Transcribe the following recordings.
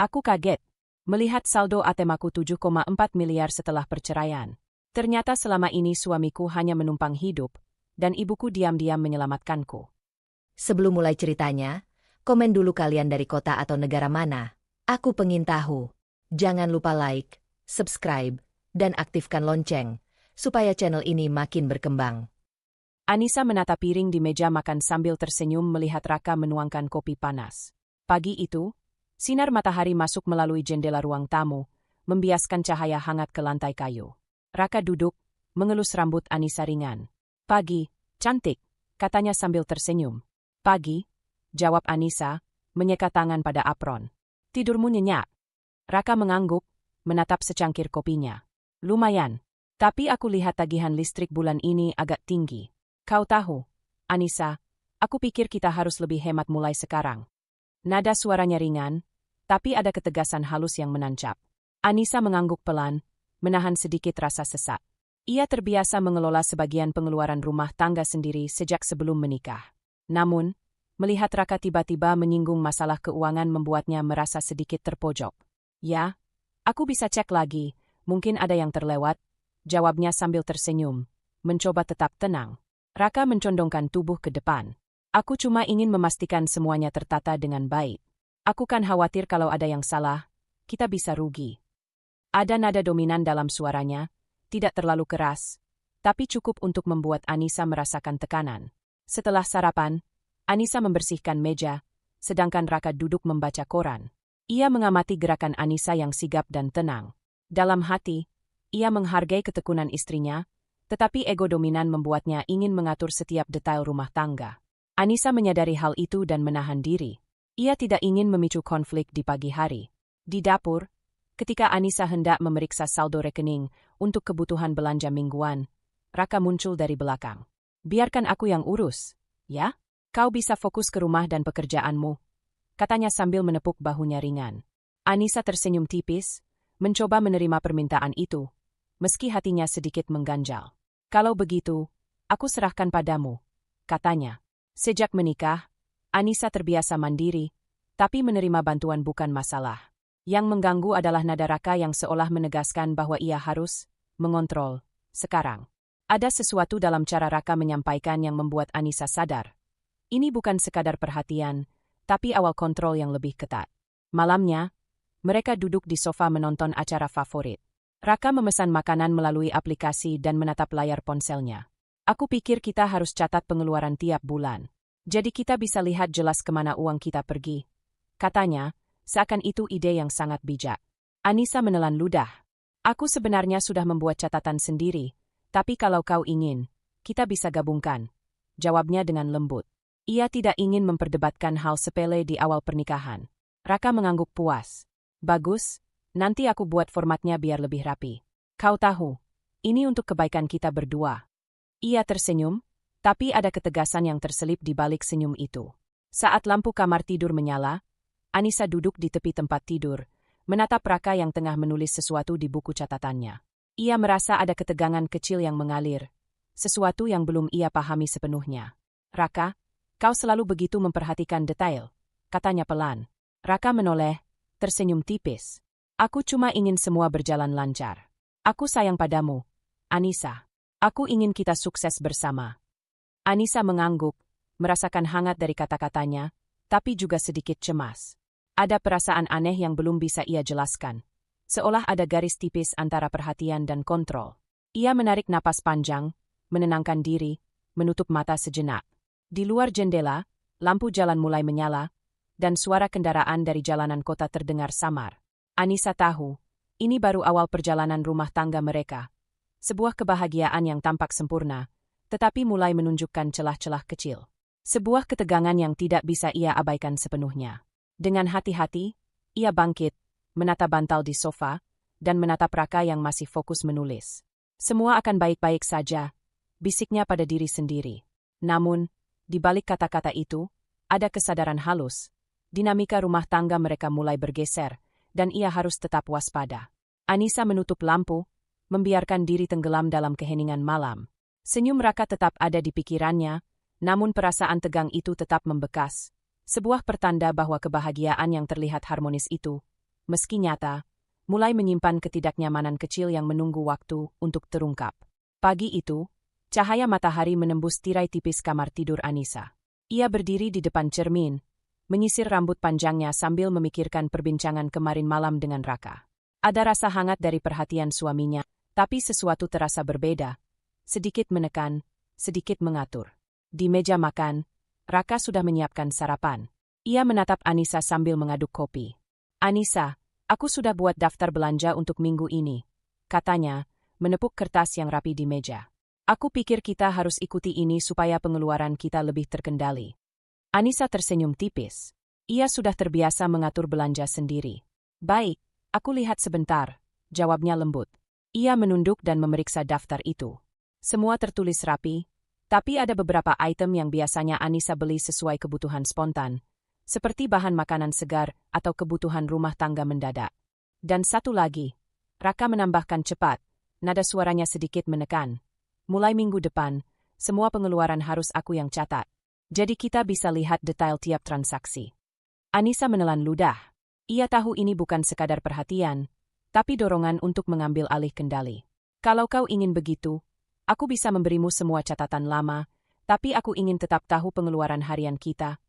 Aku kaget melihat saldo ATM aku 7,4 miliar setelah perceraian. Ternyata selama ini suamiku hanya menumpang hidup, dan ibuku diam-diam menyelamatkanku. Sebelum mulai ceritanya, komen dulu kalian dari kota atau negara mana. Aku pengen tahu. Jangan lupa like, subscribe, dan aktifkan lonceng, supaya channel ini makin berkembang. Anissa menata piring di meja makan sambil tersenyum melihat Raka menuangkan kopi panas. Pagi itu, sinar matahari masuk melalui jendela ruang tamu, membiaskan cahaya hangat ke lantai kayu. Raka duduk, mengelus rambut Anissa ringan. "Pagi, cantik," katanya sambil tersenyum. "Pagi," jawab Anissa, menyeka tangan pada apron. "Tidurmu nyenyak?" Raka mengangguk, menatap secangkir kopinya. "Lumayan, tapi aku lihat tagihan listrik bulan ini agak tinggi. Kau tahu, Anissa, aku pikir kita harus lebih hemat mulai sekarang." Nada suaranya ringan, tapi ada ketegasan halus yang menancap. Anissa mengangguk pelan, menahan sedikit rasa sesak. Ia terbiasa mengelola sebagian pengeluaran rumah tangga sendiri sejak sebelum menikah. Namun, melihat Raka tiba-tiba menyinggung masalah keuangan membuatnya merasa sedikit terpojok. "Ya, aku bisa cek lagi, mungkin ada yang terlewat," jawabnya sambil tersenyum, mencoba tetap tenang. Raka mencondongkan tubuh ke depan. "Aku cuma ingin memastikan semuanya tertata dengan baik. Aku kan khawatir kalau ada yang salah, kita bisa rugi." Ada nada dominan dalam suaranya, tidak terlalu keras, tapi cukup untuk membuat Anissa merasakan tekanan. Setelah sarapan, Anissa membersihkan meja, sedangkan Raka duduk membaca koran. Ia mengamati gerakan Anissa yang sigap dan tenang. Dalam hati, ia menghargai ketekunan istrinya, tetapi ego dominan membuatnya ingin mengatur setiap detail rumah tangga. Anissa menyadari hal itu dan menahan diri. Ia tidak ingin memicu konflik di pagi hari. Di dapur, ketika Anissa hendak memeriksa saldo rekening untuk kebutuhan belanja mingguan, Raka muncul dari belakang. "Biarkan aku yang urus, ya? Kau bisa fokus ke rumah dan pekerjaanmu," katanya sambil menepuk bahunya ringan. Anissa tersenyum tipis, mencoba menerima permintaan itu, meski hatinya sedikit mengganjal. "Kalau begitu, aku serahkan padamu," katanya. Sejak menikah, Anissa terbiasa mandiri, tapi menerima bantuan bukan masalah. Yang mengganggu adalah nada Raka yang seolah menegaskan bahwa ia harus mengontrol sekarang. Ada sesuatu dalam cara Raka menyampaikan yang membuat Anissa sadar. Ini bukan sekadar perhatian, tapi awal kontrol yang lebih ketat. Malamnya, mereka duduk di sofa menonton acara favorit. Raka memesan makanan melalui aplikasi dan menatap layar ponselnya. "Aku pikir kita harus catat pengeluaran tiap bulan. Jadi kita bisa lihat jelas kemana uang kita pergi," katanya, seakan itu ide yang sangat bijak. Anissa menelan ludah. "Aku sebenarnya sudah membuat catatan sendiri, tapi kalau kau ingin, kita bisa gabungkan," jawabnya dengan lembut. Ia tidak ingin memperdebatkan hal sepele di awal pernikahan. Raka mengangguk puas. "Bagus, nanti aku buat formatnya biar lebih rapi. Kau tahu, ini untuk kebaikan kita berdua." Ia tersenyum, tapi ada ketegasan yang terselip di balik senyum itu. Saat lampu kamar tidur menyala, Anissa duduk di tepi tempat tidur, menatap Raka yang tengah menulis sesuatu di buku catatannya. Ia merasa ada ketegangan kecil yang mengalir, sesuatu yang belum ia pahami sepenuhnya. "Raka, kau selalu begitu memperhatikan detail," katanya pelan. Raka menoleh, tersenyum tipis. "Aku cuma ingin semua berjalan lancar. Aku sayang padamu, Anissa. Aku ingin kita sukses bersama." Anissa mengangguk, merasakan hangat dari kata-katanya, tapi juga sedikit cemas. Ada perasaan aneh yang belum bisa ia jelaskan. Seolah ada garis tipis antara perhatian dan kontrol. Ia menarik napas panjang, menenangkan diri, menutup mata sejenak. Di luar jendela, lampu jalan mulai menyala, dan suara kendaraan dari jalanan kota terdengar samar. Anissa tahu, ini baru awal perjalanan rumah tangga mereka. Sebuah kebahagiaan yang tampak sempurna, tetapi mulai menunjukkan celah-celah kecil. Sebuah ketegangan yang tidak bisa ia abaikan sepenuhnya. Dengan hati-hati, ia bangkit, menata bantal di sofa, dan menatap Raka yang masih fokus menulis. "Semua akan baik-baik saja," bisiknya pada diri sendiri. Namun, di balik kata-kata itu, ada kesadaran halus. Dinamika rumah tangga mereka mulai bergeser, dan ia harus tetap waspada. Anissa menutup lampu, membiarkan diri tenggelam dalam keheningan malam. Senyum Raka tetap ada di pikirannya, namun perasaan tegang itu tetap membekas. Sebuah pertanda bahwa kebahagiaan yang terlihat harmonis itu meski nyata, mulai menyimpan ketidaknyamanan kecil yang menunggu waktu untuk terungkap. Pagi itu, cahaya matahari menembus tirai tipis kamar tidur Anissa. Ia berdiri di depan cermin, menyisir rambut panjangnya sambil memikirkan perbincangan kemarin malam dengan Raka. Ada rasa hangat dari perhatian suaminya, tapi sesuatu terasa berbeda. Sedikit menekan, sedikit mengatur. Di meja makan, Raka sudah menyiapkan sarapan. Ia menatap Anissa sambil mengaduk kopi. "Anissa, aku sudah buat daftar belanja untuk minggu ini," katanya, menepuk kertas yang rapi di meja. "Aku pikir kita harus ikuti ini supaya pengeluaran kita lebih terkendali." Anissa tersenyum tipis. Ia sudah terbiasa mengatur belanja sendiri. "Baik, aku lihat sebentar," jawabnya lembut. Ia menunduk dan memeriksa daftar itu. Semua tertulis rapi, tapi ada beberapa item yang biasanya Anissa beli sesuai kebutuhan spontan, seperti bahan makanan segar atau kebutuhan rumah tangga mendadak. Dan satu lagi, Raka menambahkan cepat, nada suaranya sedikit menekan. "Mulai minggu depan, semua pengeluaran harus aku yang catat. Jadi kita bisa lihat detail tiap transaksi." Anissa menelan ludah. Ia tahu ini bukan sekadar perhatian, tapi dorongan untuk mengambil alih kendali. "Kalau kau ingin begitu, aku bisa memberimu semua catatan lama, tapi aku ingin tetap tahu pengeluaran harian kita,"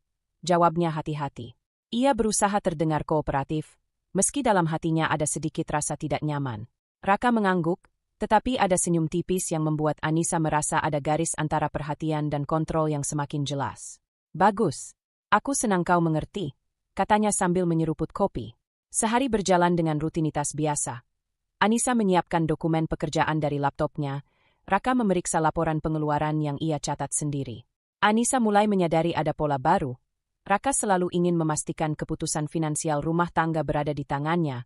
jawabnya hati-hati. Ia berusaha terdengar kooperatif, meski dalam hatinya ada sedikit rasa tidak nyaman. Raka mengangguk, tetapi ada senyum tipis yang membuat Anissa merasa ada garis antara perhatian dan kontrol yang semakin jelas. "Bagus. Aku senang kau mengerti," katanya sambil menyeruput kopi. Sehari berjalan dengan rutinitas biasa. Anissa menyiapkan dokumen pekerjaan dari laptopnya. Raka memeriksa laporan pengeluaran yang ia catat sendiri. Anissa mulai menyadari ada pola baru. Raka selalu ingin memastikan keputusan finansial rumah tangga berada di tangannya,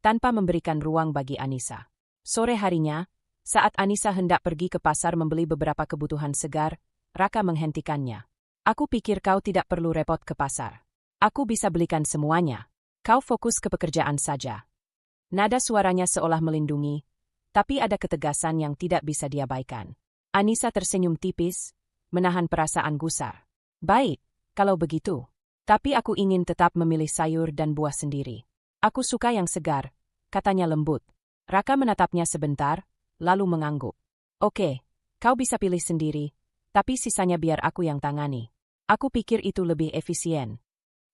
tanpa memberikan ruang bagi Anissa. Sore harinya, saat Anissa hendak pergi ke pasar membeli beberapa kebutuhan segar, Raka menghentikannya. "Aku pikir kau tidak perlu repot ke pasar. Aku bisa belikan semuanya. Kau fokus ke pekerjaan saja." Nada suaranya seolah melindungi, tapi ada ketegasan yang tidak bisa diabaikan. Anissa tersenyum tipis, menahan perasaan gusar. "Baik, kalau begitu. Tapi aku ingin tetap memilih sayur dan buah sendiri. Aku suka yang segar," katanya lembut. Raka menatapnya sebentar, lalu mengangguk. "Oke, kau bisa pilih sendiri, tapi sisanya biar aku yang tangani. Aku pikir itu lebih efisien."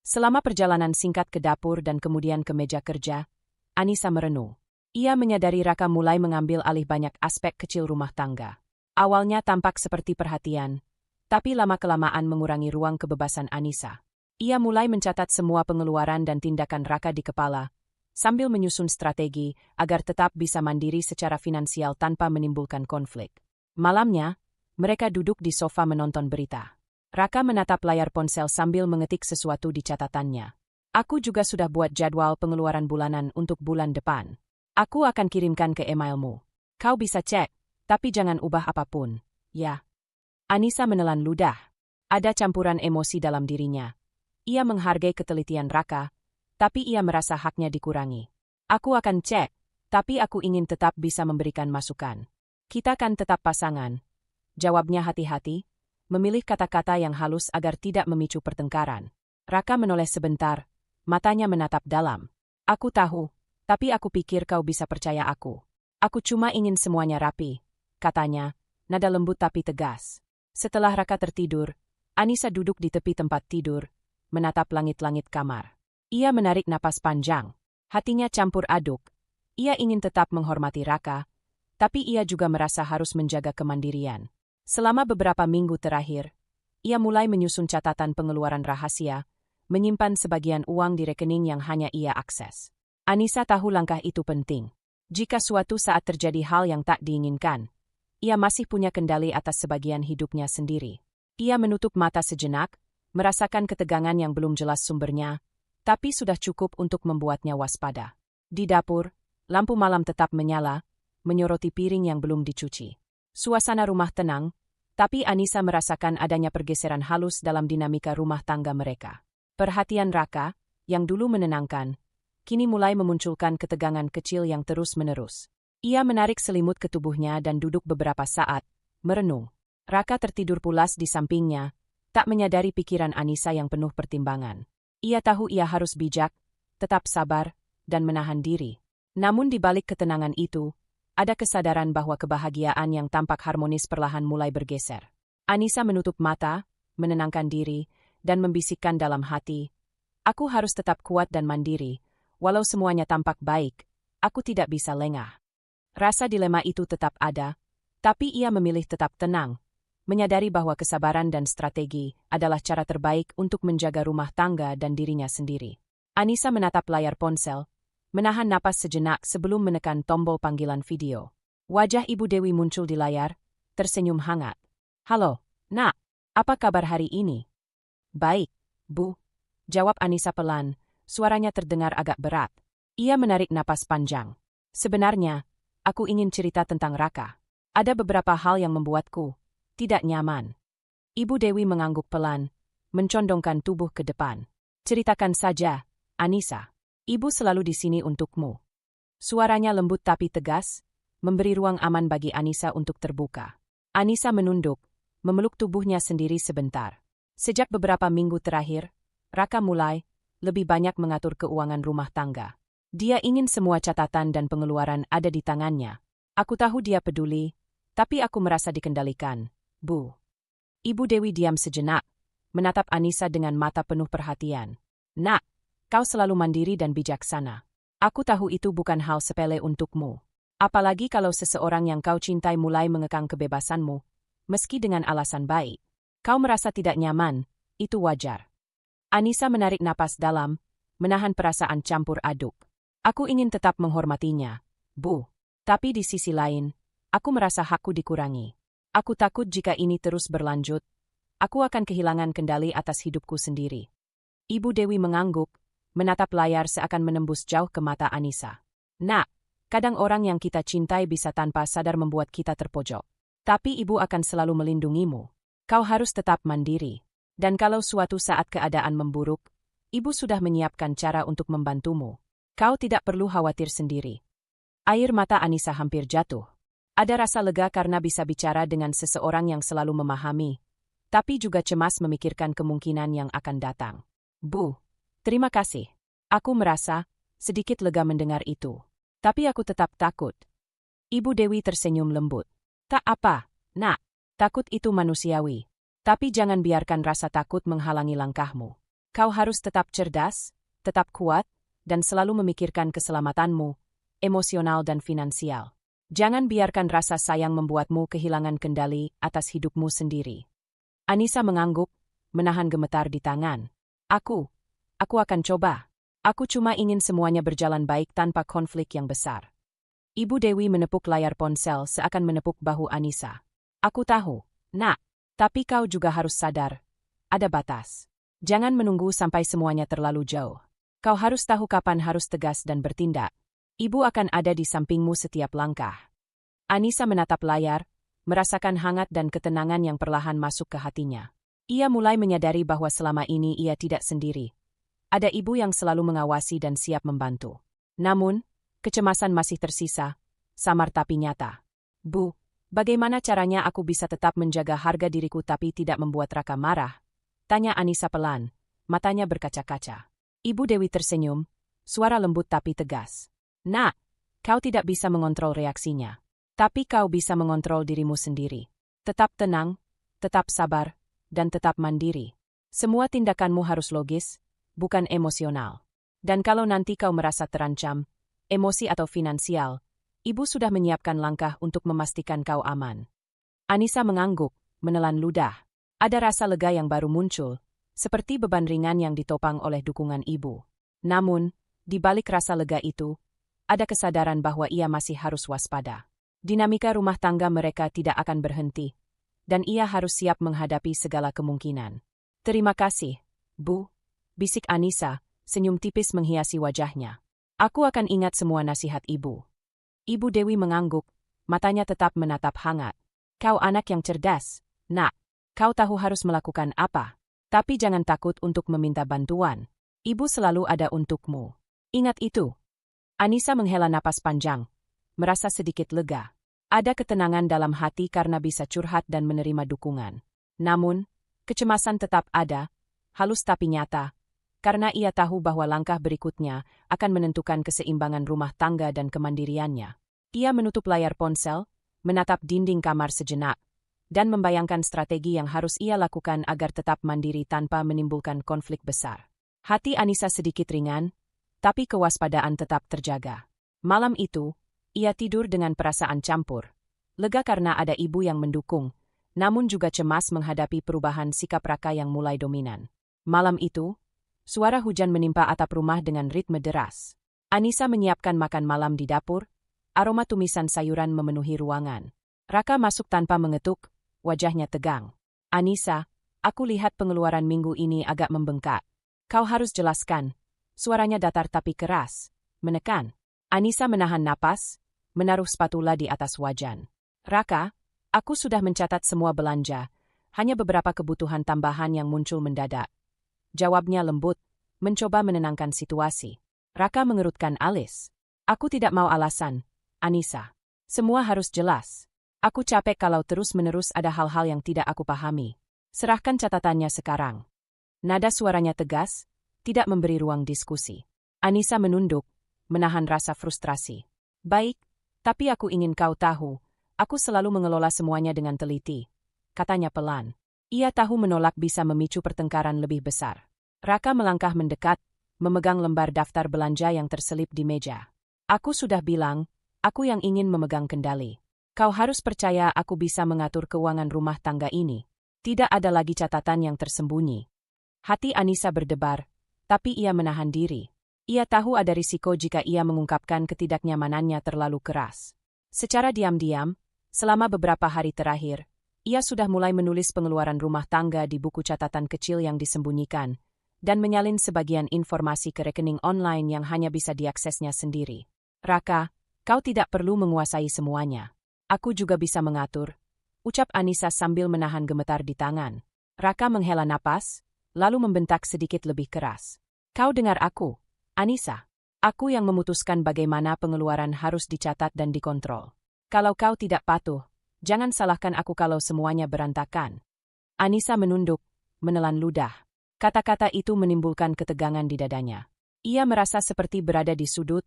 Selama perjalanan singkat ke dapur dan kemudian ke meja kerja, Anissa merenung. Ia menyadari Raka mulai mengambil alih banyak aspek kecil rumah tangga. Awalnya tampak seperti perhatian, tapi lama-kelamaan mengurangi ruang kebebasan Anissa. Ia mulai mencatat semua pengeluaran dan tindakan Raka di kepala, sambil menyusun strategi agar tetap bisa mandiri secara finansial tanpa menimbulkan konflik. Malamnya, mereka duduk di sofa menonton berita. Raka menatap layar ponsel sambil mengetik sesuatu di catatannya. "Aku juga sudah buat jadwal pengeluaran bulanan untuk bulan depan. Aku akan kirimkan ke emailmu. Kau bisa cek, tapi jangan ubah apapun, ya." Anissa menelan ludah. Ada campuran emosi dalam dirinya. Ia menghargai ketelitian Raka, tapi ia merasa haknya dikurangi. "Aku akan cek, tapi aku ingin tetap bisa memberikan masukan. Kita kan tetap pasangan," jawabnya hati-hati, memilih kata-kata yang halus agar tidak memicu pertengkaran. Raka menoleh sebentar, matanya menatap dalam. "Aku tahu, tapi aku pikir kau bisa percaya aku. Aku cuma ingin semuanya rapi," katanya, nada lembut tapi tegas. Setelah Raka tertidur, Anissa duduk di tepi tempat tidur, menatap langit-langit kamar. Ia menarik napas panjang. Hatinya campur aduk. Ia ingin tetap menghormati Raka, tapi ia juga merasa harus menjaga kemandirian. Selama beberapa minggu terakhir, ia mulai menyusun catatan pengeluaran rahasia, menyimpan sebagian uang di rekening yang hanya ia akses. Anissa tahu langkah itu penting. Jika suatu saat terjadi hal yang tak diinginkan, ia masih punya kendali atas sebagian hidupnya sendiri. Ia menutup mata sejenak, merasakan ketegangan yang belum jelas sumbernya, tapi sudah cukup untuk membuatnya waspada. Di dapur, lampu malam tetap menyala, menyoroti piring yang belum dicuci. Suasana rumah tenang, tapi Anissa merasakan adanya pergeseran halus dalam dinamika rumah tangga mereka. Perhatian Raka, yang dulu menenangkan, kini mulai memunculkan ketegangan kecil yang terus-menerus. Ia menarik selimut ke tubuhnya dan duduk beberapa saat, merenung. Raka tertidur pulas di sampingnya, tak menyadari pikiran Anissa yang penuh pertimbangan. Ia tahu ia harus bijak, tetap sabar, dan menahan diri. Namun di balik ketenangan itu, ada kesadaran bahwa kebahagiaan yang tampak harmonis perlahan mulai bergeser. Anissa menutup mata, menenangkan diri, dan membisikkan dalam hati, "Aku harus tetap kuat dan mandiri. Walau semuanya tampak baik, aku tidak bisa lengah." Rasa dilema itu tetap ada, tapi ia memilih tetap tenang, menyadari bahwa kesabaran dan strategi adalah cara terbaik untuk menjaga rumah tangga dan dirinya sendiri. Anissa menatap layar ponsel, menahan napas sejenak sebelum menekan tombol panggilan video. Wajah Ibu Dewi muncul di layar, tersenyum hangat. "Halo, Nak. Apa kabar hari ini?" "Baik, Bu," jawab Anissa pelan, suaranya terdengar agak berat. Ia menarik napas panjang. "Sebenarnya, aku ingin cerita tentang Raka. Ada beberapa hal yang membuatku tidak nyaman." Ibu Dewi mengangguk pelan, mencondongkan tubuh ke depan. "Ceritakan saja, Anissa. Ibu selalu di sini untukmu." Suaranya lembut tapi tegas, memberi ruang aman bagi Anissa untuk terbuka. Anissa menunduk, memeluk tubuhnya sendiri sebentar. Sejak beberapa minggu terakhir, Raka mulai lebih banyak mengatur keuangan rumah tangga. Dia ingin semua catatan dan pengeluaran ada di tangannya. "Aku tahu dia peduli, tapi aku merasa dikendalikan, Bu." Ibu Dewi diam sejenak, menatap Anissa dengan mata penuh perhatian. "Nak, kau selalu mandiri dan bijaksana. Aku tahu itu bukan hal sepele untukmu. Apalagi kalau seseorang yang kau cintai mulai mengekang kebebasanmu, meski dengan alasan baik. Kau merasa tidak nyaman, itu wajar." Anissa menarik napas dalam, menahan perasaan campur aduk. "Aku ingin tetap menghormatinya, Bu. Tapi di sisi lain, aku merasa hakku dikurangi. Aku takut jika ini terus berlanjut, aku akan kehilangan kendali atas hidupku sendiri." Ibu Dewi mengangguk, menatap layar seakan menembus jauh ke mata Anissa. "Nak, kadang orang yang kita cintai bisa tanpa sadar membuat kita terpojok. Tapi ibu akan selalu melindungimu. Kau harus tetap mandiri. Dan kalau suatu saat keadaan memburuk, ibu sudah menyiapkan cara untuk membantumu. Kau tidak perlu khawatir sendiri." Air mata Anissa hampir jatuh. Ada rasa lega karena bisa bicara dengan seseorang yang selalu memahami, tapi juga cemas memikirkan kemungkinan yang akan datang. "Bu, terima kasih. Aku merasa sedikit lega mendengar itu. Tapi aku tetap takut." Ibu Dewi tersenyum lembut. "Tak apa, Nak. Takut itu manusiawi. Tapi jangan biarkan rasa takut menghalangi langkahmu. Kau harus tetap cerdas, tetap kuat, dan selalu memikirkan keselamatanmu, emosional dan finansial. Jangan biarkan rasa sayang membuatmu kehilangan kendali atas hidupmu sendiri." Anissa mengangguk, menahan gemetar di tangan. Aku akan coba. Aku cuma ingin semuanya berjalan baik tanpa konflik yang besar." Ibu Dewi menepuk layar ponsel seakan menepuk bahu Anissa. "Aku tahu, Nak. Tapi kau juga harus sadar. Ada batas. Jangan menunggu sampai semuanya terlalu jauh. Kau harus tahu kapan harus tegas dan bertindak. Ibu akan ada di sampingmu setiap langkah." Anissa menatap layar, merasakan hangat dan ketenangan yang perlahan masuk ke hatinya. Ia mulai menyadari bahwa selama ini ia tidak sendiri. Ada ibu yang selalu mengawasi dan siap membantu. Namun, kecemasan masih tersisa, samar tapi nyata. "Bu, bagaimana caranya aku bisa tetap menjaga harga diriku tapi tidak membuat Raka marah?" tanya Anissa pelan, matanya berkaca-kaca. Ibu Dewi tersenyum, suara lembut tapi tegas. "Nak, kau tidak bisa mengontrol reaksinya. Tapi kau bisa mengontrol dirimu sendiri. Tetap tenang, tetap sabar, dan tetap mandiri. Semua tindakanmu harus logis, bukan emosional. Dan kalau nanti kau merasa terancam, emosi atau finansial, ibu sudah menyiapkan langkah untuk memastikan kau aman." Anissa mengangguk, menelan ludah. Ada rasa lega yang baru muncul, seperti beban ringan yang ditopang oleh dukungan ibu. Namun, di balik rasa lega itu, ada kesadaran bahwa ia masih harus waspada. Dinamika rumah tangga mereka tidak akan berhenti, dan ia harus siap menghadapi segala kemungkinan. "Terima kasih, Bu," bisik Anissa, senyum tipis menghiasi wajahnya. "Aku akan ingat semua nasihat ibu." Ibu Dewi mengangguk, matanya tetap menatap hangat. "Kau anak yang cerdas, Nak. Kau tahu harus melakukan apa. Tapi jangan takut untuk meminta bantuan. Ibu selalu ada untukmu. Ingat itu." Anissa menghela napas panjang, merasa sedikit lega. Ada ketenangan dalam hati karena bisa curhat dan menerima dukungan. Namun, kecemasan tetap ada, halus tapi nyata, karena ia tahu bahwa langkah berikutnya akan menentukan keseimbangan rumah tangga dan kemandiriannya. Ia menutup layar ponsel, menatap dinding kamar sejenak, dan membayangkan strategi yang harus ia lakukan agar tetap mandiri tanpa menimbulkan konflik besar. Hati Anissa sedikit ringan, tapi kewaspadaan tetap terjaga. Malam itu, ia tidur dengan perasaan campur. Lega karena ada ibu yang mendukung, namun juga cemas menghadapi perubahan sikap Raka yang mulai dominan. Malam itu, suara hujan menimpa atap rumah dengan ritme deras. Anissa menyiapkan makan malam di dapur, aroma tumisan sayuran memenuhi ruangan. Raka masuk tanpa mengetuk, wajahnya tegang. Anissa, aku lihat pengeluaran minggu ini agak membengkak. Kau harus jelaskan. Suaranya datar tapi keras, menekan. Anissa menahan napas, menaruh spatula di atas wajan. Raka, aku sudah mencatat semua belanja, hanya beberapa kebutuhan tambahan yang muncul mendadak. Jawabnya lembut, mencoba menenangkan situasi. Raka mengerutkan alis. Aku tidak mau alasan, Anissa. Semua harus jelas. Aku capek kalau terus-menerus ada hal-hal yang tidak aku pahami. Serahkan catatannya sekarang. Nada suaranya tegas, tidak memberi ruang diskusi. Anissa menunduk, menahan rasa frustrasi. Baik, tapi aku ingin kau tahu. Aku selalu mengelola semuanya dengan teliti, katanya pelan. Ia tahu menolak bisa memicu pertengkaran lebih besar. Raka melangkah mendekat, memegang lembar daftar belanja yang terselip di meja. Aku sudah bilang, aku yang ingin memegang kendali. Kau harus percaya aku bisa mengatur keuangan rumah tangga ini. Tidak ada lagi catatan yang tersembunyi. Hati Anissa berdebar, tapi ia menahan diri. Ia tahu ada risiko jika ia mengungkapkan ketidaknyamanannya terlalu keras. Secara diam-diam, selama beberapa hari terakhir, ia sudah mulai menulis pengeluaran rumah tangga di buku catatan kecil yang disembunyikan, dan menyalin sebagian informasi ke rekening online yang hanya bisa diaksesnya sendiri. Raka, kau tidak perlu menguasai semuanya. Aku juga bisa mengatur, ucap Anissa sambil menahan gemetar di tangan. Raka menghela napas, lalu membentak sedikit lebih keras. Kau dengar aku, Anissa. Aku yang memutuskan bagaimana pengeluaran harus dicatat dan dikontrol. Kalau kau tidak patuh, jangan salahkan aku kalau semuanya berantakan. Anissa menunduk, menelan ludah. Kata-kata itu menimbulkan ketegangan di dadanya. Ia merasa seperti berada di sudut,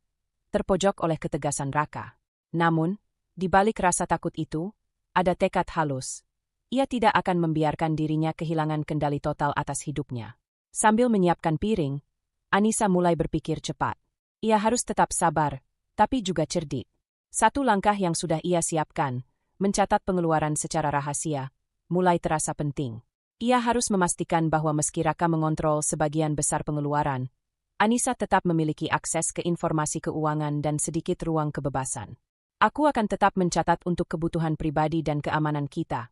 terpojok oleh ketegasan Raka. Namun, di balik rasa takut itu, ada tekad halus. Ia tidak akan membiarkan dirinya kehilangan kendali total atas hidupnya. Sambil menyiapkan piring, Anissa mulai berpikir cepat. Ia harus tetap sabar, tapi juga cerdik. Satu langkah yang sudah ia siapkan, mencatat pengeluaran secara rahasia, mulai terasa penting. Ia harus memastikan bahwa meski Raka mengontrol sebagian besar pengeluaran, Anissa tetap memiliki akses ke informasi keuangan dan sedikit ruang kebebasan. Aku akan tetap mencatat untuk kebutuhan pribadi dan keamanan kita,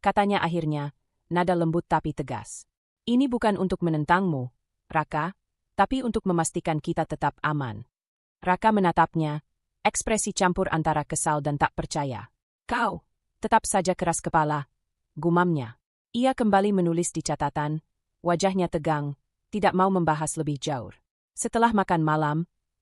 katanya akhirnya, nada lembut tapi tegas. Ini bukan untuk menentangmu, Raka, tapi untuk memastikan kita tetap aman. Raka menatapnya, ekspresi campur antara kesal dan tak percaya. Kau, tetap saja keras kepala, gumamnya. Ia kembali menulis di catatan, wajahnya tegang, tidak mau membahas lebih jauh. Setelah makan malam,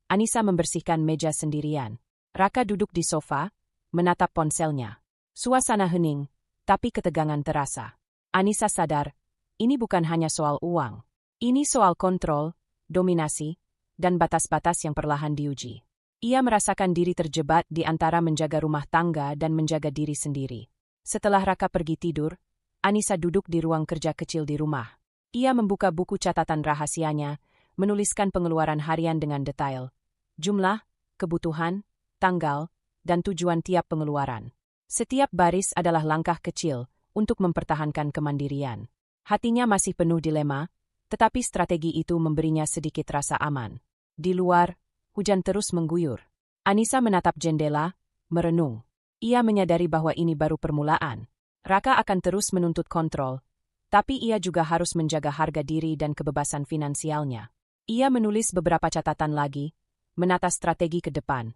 Anissa membersihkan meja sendirian. Raka duduk di sofa, menatap ponselnya. Suasana hening, tapi ketegangan terasa. Anissa sadar, ini bukan hanya soal uang. Ini soal kontrol, dominasi, dan batas-batas yang perlahan diuji. Ia merasakan diri terjebak di antara menjaga rumah tangga dan menjaga diri sendiri. Setelah Raka pergi tidur, Anissa duduk di ruang kerja kecil di rumah. Ia membuka buku catatan rahasianya, menuliskan pengeluaran harian dengan detail. Jumlah, kebutuhan, tanggal, dan tujuan tiap pengeluaran. Setiap baris adalah langkah kecil untuk mempertahankan kemandirian. Hatinya masih penuh dilema, tetapi strategi itu memberinya sedikit rasa aman. Di luar, hujan terus mengguyur. Anissa menatap jendela, merenung. Ia menyadari bahwa ini baru permulaan. Raka akan terus menuntut kontrol, tapi ia juga harus menjaga harga diri dan kebebasan finansialnya. Ia menulis beberapa catatan lagi, menata strategi ke depan.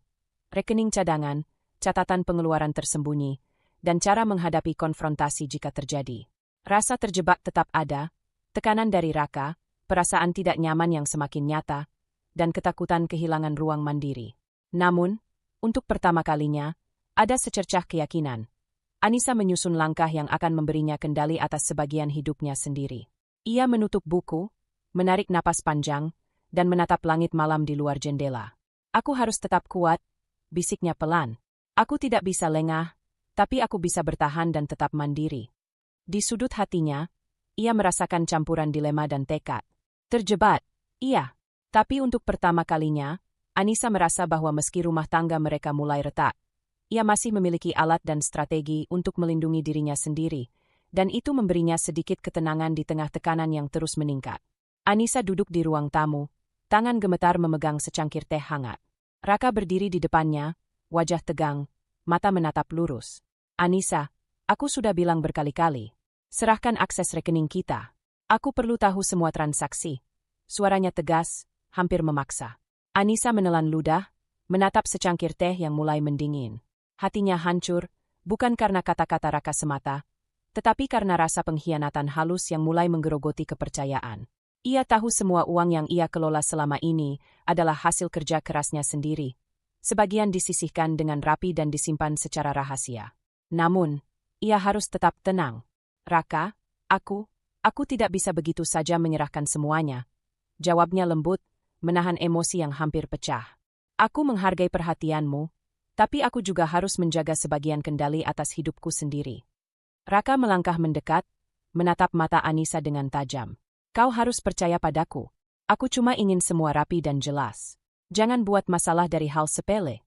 Rekening cadangan, catatan pengeluaran tersembunyi, dan cara menghadapi konfrontasi jika terjadi. Rasa terjebak tetap ada, tekanan dari Raka, perasaan tidak nyaman yang semakin nyata, dan ketakutan kehilangan ruang mandiri. Namun, untuk pertama kalinya, ada secercah keyakinan. Anissa menyusun langkah yang akan memberinya kendali atas sebagian hidupnya sendiri. Ia menutup buku, menarik napas panjang, dan menatap langit malam di luar jendela. Aku harus tetap kuat, bisiknya pelan. Aku tidak bisa lengah, tapi aku bisa bertahan dan tetap mandiri. Di sudut hatinya, ia merasakan campuran dilema dan tekad. Terjebak, iya. Tapi untuk pertama kalinya, Anissa merasa bahwa meski rumah tangga mereka mulai retak, ia masih memiliki alat dan strategi untuk melindungi dirinya sendiri, dan itu memberinya sedikit ketenangan di tengah tekanan yang terus meningkat. Anissa duduk di ruang tamu, tangan gemetar memegang secangkir teh hangat. Raka berdiri di depannya, wajah tegang, mata menatap lurus. Anissa, aku sudah bilang berkali-kali. Serahkan akses rekening kita. Aku perlu tahu semua transaksi. Suaranya tegas, hampir memaksa. Anissa menelan ludah, menatap secangkir teh yang mulai mendingin. Hatinya hancur, bukan karena kata-kata Raka semata, tetapi karena rasa pengkhianatan halus yang mulai menggerogoti kepercayaan. Ia tahu semua uang yang ia kelola selama ini adalah hasil kerja kerasnya sendiri. Sebagian disisihkan dengan rapi dan disimpan secara rahasia. Namun, ia harus tetap tenang. Raka, aku tidak bisa begitu saja menyerahkan semuanya. Jawabnya lembut, menahan emosi yang hampir pecah. Aku menghargai perhatianmu, tapi aku juga harus menjaga sebagian kendali atas hidupku sendiri. Raka melangkah mendekat, menatap mata Anissa dengan tajam. Kau harus percaya padaku. Aku cuma ingin semua rapi dan jelas. Jangan buat masalah dari hal sepele.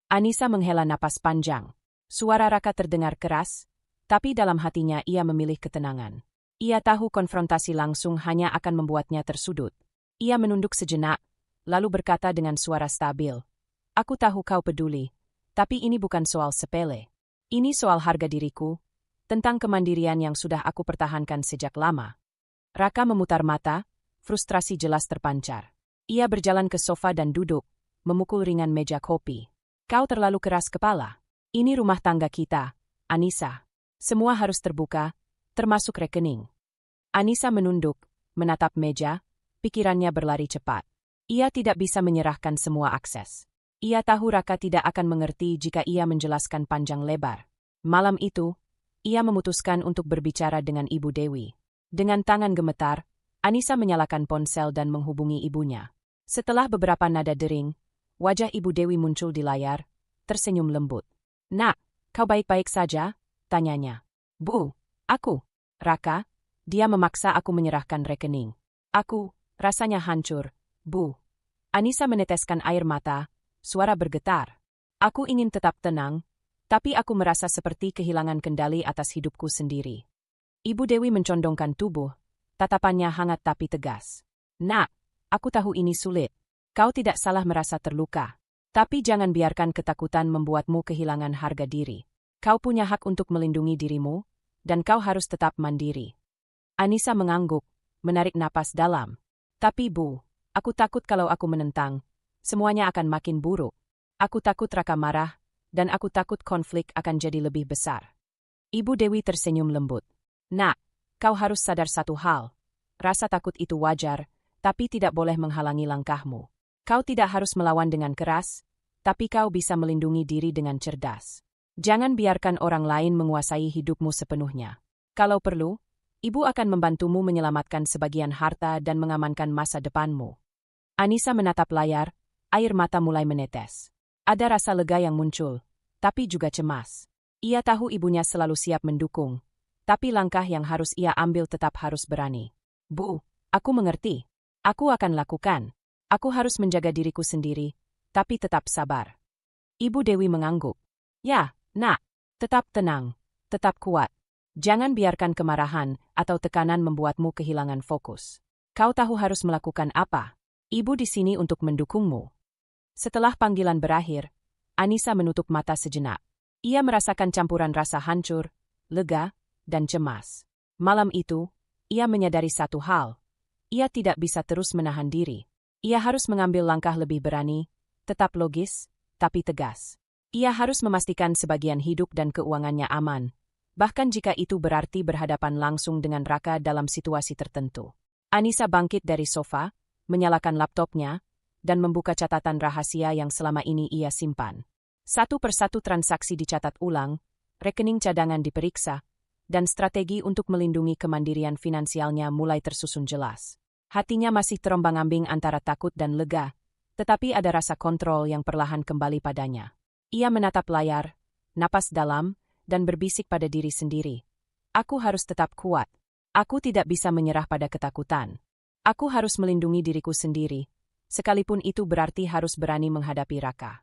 Anissa menghela napas panjang. Suara Raka terdengar keras, tapi dalam hatinya ia memilih ketenangan. Ia tahu konfrontasi langsung hanya akan membuatnya tersudut. Ia menunduk sejenak, lalu berkata dengan suara stabil. Aku tahu kau peduli, tapi ini bukan soal sepele. Ini soal harga diriku, tentang kemandirian yang sudah aku pertahankan sejak lama. Raka memutar mata, frustrasi jelas terpancar. Ia berjalan ke sofa dan duduk, memukul ringan meja kopi. Kau terlalu keras kepala. Ini rumah tangga kita, Anissa. Semua harus terbuka, termasuk rekening. Anissa menunduk, menatap meja, pikirannya berlari cepat. Ia tidak bisa menyerahkan semua akses. Ia tahu Raka tidak akan mengerti jika ia menjelaskan panjang lebar. Malam itu, ia memutuskan untuk berbicara dengan Ibu Dewi. Dengan tangan gemetar, Anissa menyalakan ponsel dan menghubungi ibunya. Setelah beberapa nada dering, wajah Ibu Dewi muncul di layar, tersenyum lembut. Nak, kau baik-baik saja? Tanyanya. Bu, aku. Raka, dia memaksa aku menyerahkan rekening. Aku, rasanya hancur, Bu. Anissa meneteskan air mata, suara bergetar. Aku ingin tetap tenang, tapi aku merasa seperti kehilangan kendali atas hidupku sendiri. Ibu Dewi mencondongkan tubuh, tatapannya hangat tapi tegas. Nak, aku tahu ini sulit. Kau tidak salah merasa terluka. Tapi jangan biarkan ketakutan membuatmu kehilangan harga diri. Kau punya hak untuk melindungi dirimu, dan kau harus tetap mandiri. Anissa mengangguk, menarik napas dalam. Tapi Bu, aku takut kalau aku menentang, semuanya akan makin buruk. Aku takut Raka marah, dan aku takut konflik akan jadi lebih besar. Ibu Dewi tersenyum lembut. Nak, kau harus sadar satu hal. Rasa takut itu wajar, tapi tidak boleh menghalangi langkahmu. Kau tidak harus melawan dengan keras, tapi kau bisa melindungi diri dengan cerdas. Jangan biarkan orang lain menguasai hidupmu sepenuhnya. Kalau perlu, Ibu akan membantumu menyelamatkan sebagian harta dan mengamankan masa depanmu. Anissa menatap layar, air mata mulai menetes. Ada rasa lega yang muncul, tapi juga cemas. Ia tahu ibunya selalu siap mendukung, tapi langkah yang harus ia ambil tetap harus berani. Bu, aku mengerti. Aku akan lakukan. Aku harus menjaga diriku sendiri, tapi tetap sabar. Ibu Dewi mengangguk. Ya, Nak, tetap tenang, tetap kuat. Jangan biarkan kemarahan atau tekanan membuatmu kehilangan fokus. Kau tahu harus melakukan apa. Ibu di sini untuk mendukungmu. Setelah panggilan berakhir, Anissa menutup mata sejenak. Ia merasakan campuran rasa hancur, lega, dan cemas. Malam itu, ia menyadari satu hal. Ia tidak bisa terus menahan diri. Ia harus mengambil langkah lebih berani, tetap logis, tapi tegas. Ia harus memastikan sebagian hidup dan keuangannya aman, bahkan jika itu berarti berhadapan langsung dengan Raka dalam situasi tertentu. Anissa bangkit dari sofa, menyalakan laptopnya, dan membuka catatan rahasia yang selama ini ia simpan. Satu persatu transaksi dicatat ulang, rekening cadangan diperiksa, dan strategi untuk melindungi kemandirian finansialnya mulai tersusun jelas. Hatinya masih terombang-ambing antara takut dan lega, tetapi ada rasa kontrol yang perlahan kembali padanya. Ia menatap layar, napas dalam, dan berbisik pada diri sendiri. Aku harus tetap kuat. Aku tidak bisa menyerah pada ketakutan. Aku harus melindungi diriku sendiri, sekalipun itu berarti harus berani menghadapi Raka.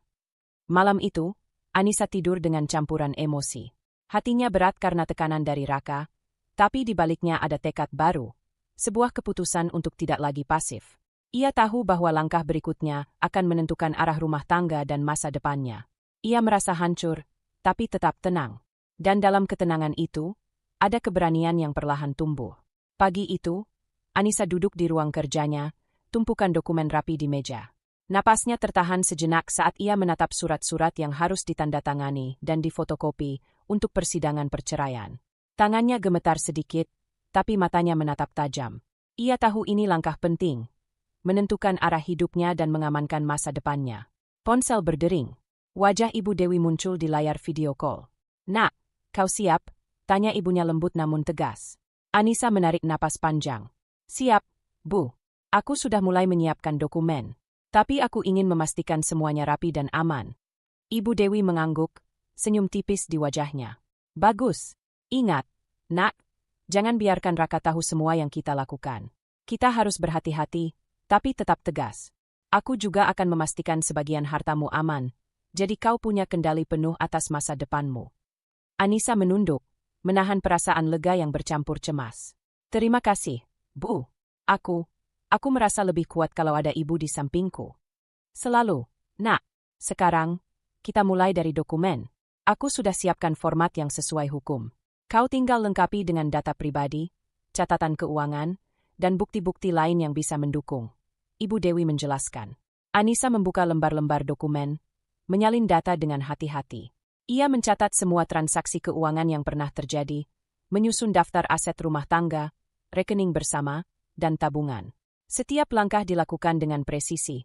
Malam itu, Anissa tidur dengan campuran emosi. Hatinya berat karena tekanan dari Raka, tapi di baliknya ada tekad baru. Sebuah keputusan untuk tidak lagi pasif. Ia tahu bahwa langkah berikutnya akan menentukan arah rumah tangga dan masa depannya. Ia merasa hancur, tapi tetap tenang. Dan dalam ketenangan itu, ada keberanian yang perlahan tumbuh. Pagi itu, Anissa duduk di ruang kerjanya, tumpukan dokumen rapi di meja. Napasnya tertahan sejenak saat ia menatap surat-surat yang harus ditandatangani dan difotokopi untuk persidangan perceraian. Tangannya gemetar sedikit, tapi matanya menatap tajam. Ia tahu ini langkah penting, menentukan arah hidupnya dan mengamankan masa depannya. Ponsel berdering. Wajah Ibu Dewi muncul di layar video call. "Nak, kau siap?" tanya ibunya lembut namun tegas. Anissa menarik napas panjang. "Siap, Bu. Aku sudah mulai menyiapkan dokumen. Tapi aku ingin memastikan semuanya rapi dan aman." Ibu Dewi mengangguk, senyum tipis di wajahnya. "Bagus. Ingat, Nak, jangan biarkan Raka tahu semua yang kita lakukan. Kita harus berhati-hati, tapi tetap tegas. Aku juga akan memastikan sebagian hartamu aman, jadi kau punya kendali penuh atas masa depanmu." Anissa menunduk, menahan perasaan lega yang bercampur cemas. "Terima kasih, Bu. Aku merasa lebih kuat kalau ada ibu di sampingku." "Selalu, Nak. Sekarang, kita mulai dari dokumen. Aku sudah siapkan format yang sesuai hukum. Kau tinggal lengkapi dengan data pribadi, catatan keuangan, dan bukti-bukti lain yang bisa mendukung." Ibu Dewi menjelaskan. Anissa membuka lembar-lembar dokumen, menyalin data dengan hati-hati. Ia mencatat semua transaksi keuangan yang pernah terjadi, menyusun daftar aset rumah tangga, rekening bersama, dan tabungan. Setiap langkah dilakukan dengan presisi.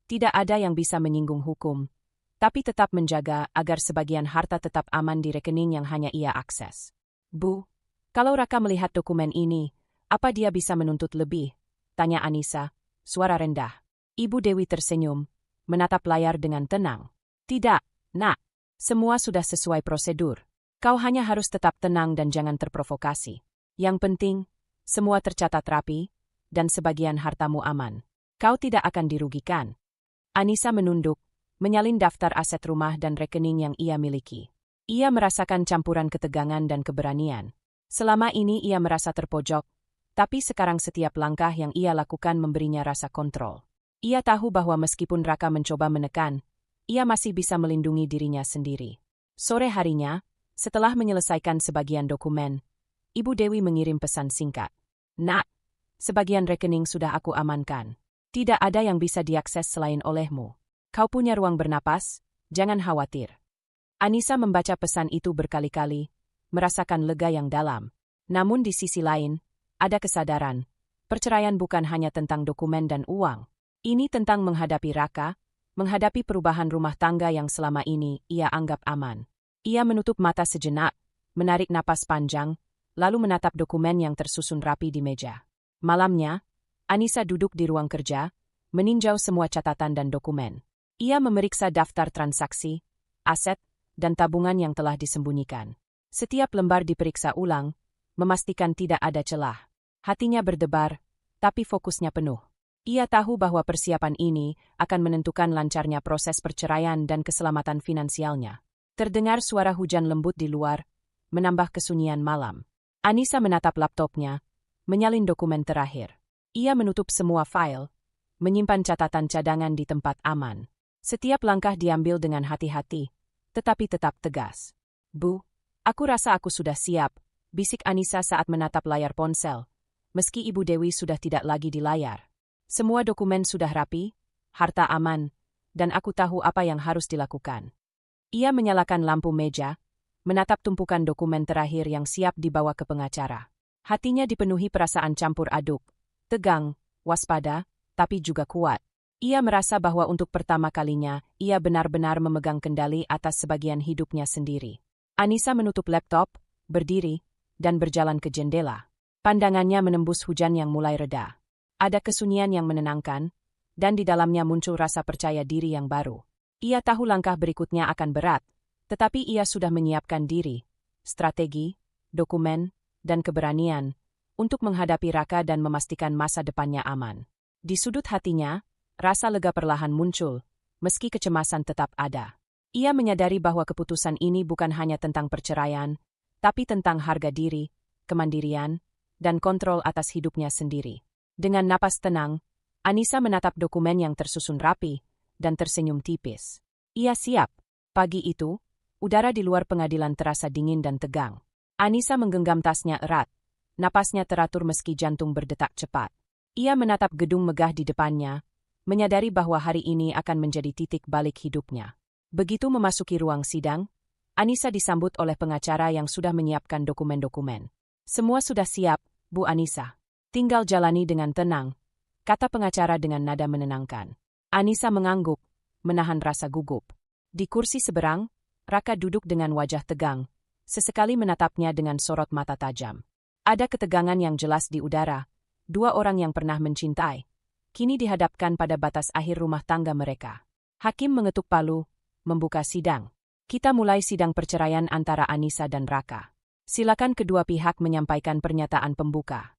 Tidak ada yang bisa menyinggung hukum, tapi tetap menjaga agar sebagian harta tetap aman di rekening yang hanya ia akses. "Bu, kalau Raka melihat dokumen ini, apa dia bisa menuntut lebih?" tanya Anissa, suara rendah. Ibu Dewi tersenyum, menatap layar dengan tenang. "Tidak, Nak. Semua sudah sesuai prosedur. Kau hanya harus tetap tenang dan jangan terprovokasi. Yang penting, semua tercatat rapi, dan sebagian hartamu aman. Kau tidak akan dirugikan." Anissa menunduk, menyalin daftar aset rumah dan rekening yang ia miliki. Ia merasakan campuran ketegangan dan keberanian. Selama ini ia merasa terpojok, tapi sekarang setiap langkah yang ia lakukan memberinya rasa kontrol. Ia tahu bahwa meskipun Raka mencoba menekan, ia masih bisa melindungi dirinya sendiri. Sore harinya, setelah menyelesaikan sebagian dokumen, Ibu Dewi mengirim pesan singkat. "Nak, sebagian rekening sudah aku amankan. Tidak ada yang bisa diakses selain olehmu. Kau punya ruang bernapas, jangan khawatir." Anissa membaca pesan itu berkali-kali, merasakan lega yang dalam. Namun di sisi lain, ada kesadaran, perceraian bukan hanya tentang dokumen dan uang. Ini tentang menghadapi Raka, menghadapi perubahan rumah tangga yang selama ini ia anggap aman. Ia menutup mata sejenak, menarik napas panjang, lalu menatap dokumen yang tersusun rapi di meja. Malamnya, Anissa duduk di ruang kerja, meninjau semua catatan dan dokumen. Ia memeriksa daftar transaksi, aset, dan tabungan yang telah disembunyikan. Setiap lembar diperiksa ulang, memastikan tidak ada celah. Hatinya berdebar, tapi fokusnya penuh. Ia tahu bahwa persiapan ini akan menentukan lancarnya proses perceraian dan keselamatan finansialnya. Terdengar suara hujan lembut di luar, menambah kesunyian malam. Anissa menatap laptopnya, menyalin dokumen terakhir. Ia menutup semua file, menyimpan catatan cadangan di tempat aman. Setiap langkah diambil dengan hati-hati, tetapi tetap tegas. "Bu, aku rasa aku sudah siap," bisik Anissa saat menatap layar ponsel, meski Ibu Dewi sudah tidak lagi di layar. "Semua dokumen sudah rapi, harta aman, dan aku tahu apa yang harus dilakukan." Ia menyalakan lampu meja, menatap tumpukan dokumen terakhir yang siap dibawa ke pengacara. Hatinya dipenuhi perasaan campur aduk, tegang, waspada, tapi juga kuat. Ia merasa bahwa untuk pertama kalinya, ia benar-benar memegang kendali atas sebagian hidupnya sendiri. Anissa menutup laptop, berdiri, dan berjalan ke jendela. Pandangannya menembus hujan yang mulai reda. Ada kesunyian yang menenangkan, dan di dalamnya muncul rasa percaya diri yang baru. Ia tahu langkah berikutnya akan berat, tetapi ia sudah menyiapkan diri, strategi, dokumen, dan keberanian untuk menghadapi Raka dan memastikan masa depannya aman. Di sudut hatinya, rasa lega perlahan muncul, meski kecemasan tetap ada. Ia menyadari bahwa keputusan ini bukan hanya tentang perceraian, tapi tentang harga diri, kemandirian, dan kontrol atas hidupnya sendiri. Dengan napas tenang, Anissa menatap dokumen yang tersusun rapi dan tersenyum tipis. Ia siap. Pagi itu, udara di luar pengadilan terasa dingin dan tegang. Anissa menggenggam tasnya erat. Napasnya teratur meski jantung berdetak cepat. Ia menatap gedung megah di depannya, menyadari bahwa hari ini akan menjadi titik balik hidupnya. Begitu memasuki ruang sidang, Anissa disambut oleh pengacara yang sudah menyiapkan dokumen-dokumen. Semua sudah siap, Bu Anissa. Tinggal jalani dengan tenang, kata pengacara dengan nada menenangkan. Anissa mengangguk, menahan rasa gugup. Di kursi seberang, Raka duduk dengan wajah tegang, sesekali menatapnya dengan sorot mata tajam. Ada ketegangan yang jelas di udara. Dua orang yang pernah mencintai, kini dihadapkan pada batas akhir rumah tangga mereka. Hakim mengetuk palu, membuka sidang. Kita mulai sidang perceraian antara Anissa dan Raka. Silakan kedua pihak menyampaikan pernyataan pembuka.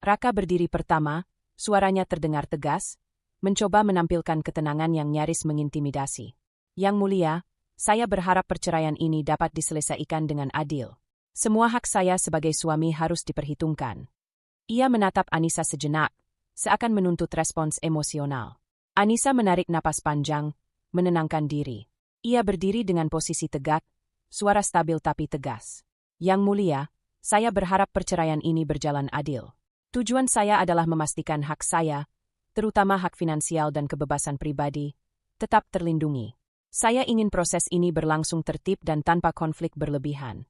Raka berdiri pertama, suaranya terdengar tegas, mencoba menampilkan ketenangan yang nyaris mengintimidasi. Yang mulia, saya berharap perceraian ini dapat diselesaikan dengan adil. Semua hak saya sebagai suami harus diperhitungkan. Ia menatap Anissa sejenak, seakan menuntut respons emosional. Anissa menarik napas panjang, menenangkan diri. Ia berdiri dengan posisi tegak, suara stabil tapi tegas. Yang mulia, saya berharap perceraian ini berjalan adil. Tujuan saya adalah memastikan hak saya, terutama hak finansial dan kebebasan pribadi, tetap terlindungi. Saya ingin proses ini berlangsung tertib dan tanpa konflik berlebihan.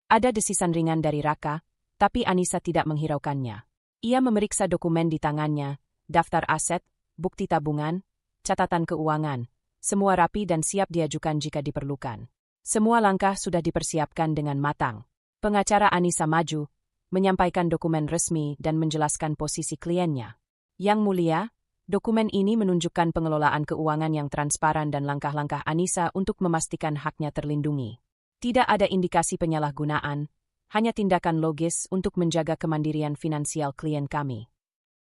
Ada desisan ringan dari Raka, tapi Anissa tidak menghiraukannya. Ia memeriksa dokumen di tangannya, daftar aset, bukti tabungan, catatan keuangan, semua rapi dan siap diajukan jika diperlukan. Semua langkah sudah dipersiapkan dengan matang. Pengacara Anissa maju, menyampaikan dokumen resmi dan menjelaskan posisi kliennya. Yang mulia, dokumen ini menunjukkan pengelolaan keuangan yang transparan dan langkah-langkah Anissa untuk memastikan haknya terlindungi. Tidak ada indikasi penyalahgunaan, hanya tindakan logis untuk menjaga kemandirian finansial klien kami.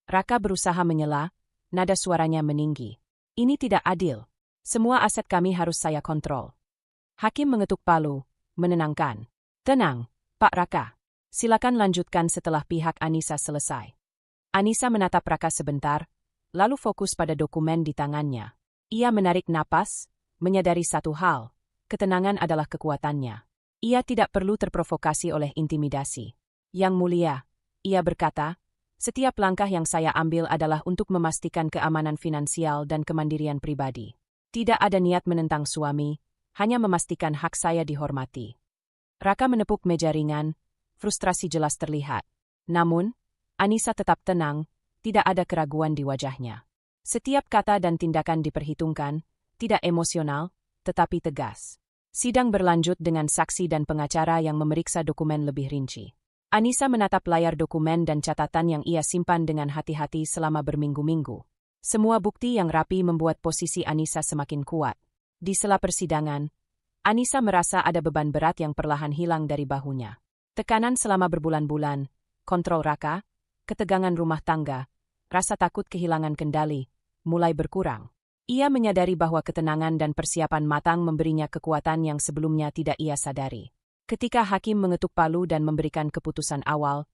Raka berusaha menyela, nada suaranya meninggi. Ini tidak adil. Semua aset kami harus saya kontrol. Hakim mengetuk palu, menenangkan. Tenang, Pak Raka. Silakan lanjutkan setelah pihak Anissa selesai. Anissa menatap Raka sebentar, lalu fokus pada dokumen di tangannya. Ia menarik napas, menyadari satu hal, ketenangan adalah kekuatannya. Ia tidak perlu terprovokasi oleh intimidasi. Yang mulia, ia berkata, setiap langkah yang saya ambil adalah untuk memastikan keamanan finansial dan kemandirian pribadi. Tidak ada niat menentang suami, hanya memastikan hak saya dihormati. Raka menepuk meja ringan, frustrasi jelas terlihat. Namun, Anissa tetap tenang, tidak ada keraguan di wajahnya. Setiap kata dan tindakan diperhitungkan, tidak emosional, tetapi tegas. Sidang berlanjut dengan saksi dan pengacara yang memeriksa dokumen lebih rinci. Anissa menatap layar dokumen dan catatan yang ia simpan dengan hati-hati selama berminggu-minggu. Semua bukti yang rapi membuat posisi Anissa semakin kuat. Di sela persidangan, Anissa merasa ada beban berat yang perlahan hilang dari bahunya. Tekanan selama berbulan-bulan, kontrol Raka, ketegangan rumah tangga, rasa takut kehilangan kendali, mulai berkurang. Ia menyadari bahwa ketenangan dan persiapan matang memberinya kekuatan yang sebelumnya tidak ia sadari. Ketika hakim mengetuk palu dan memberikan keputusan awal,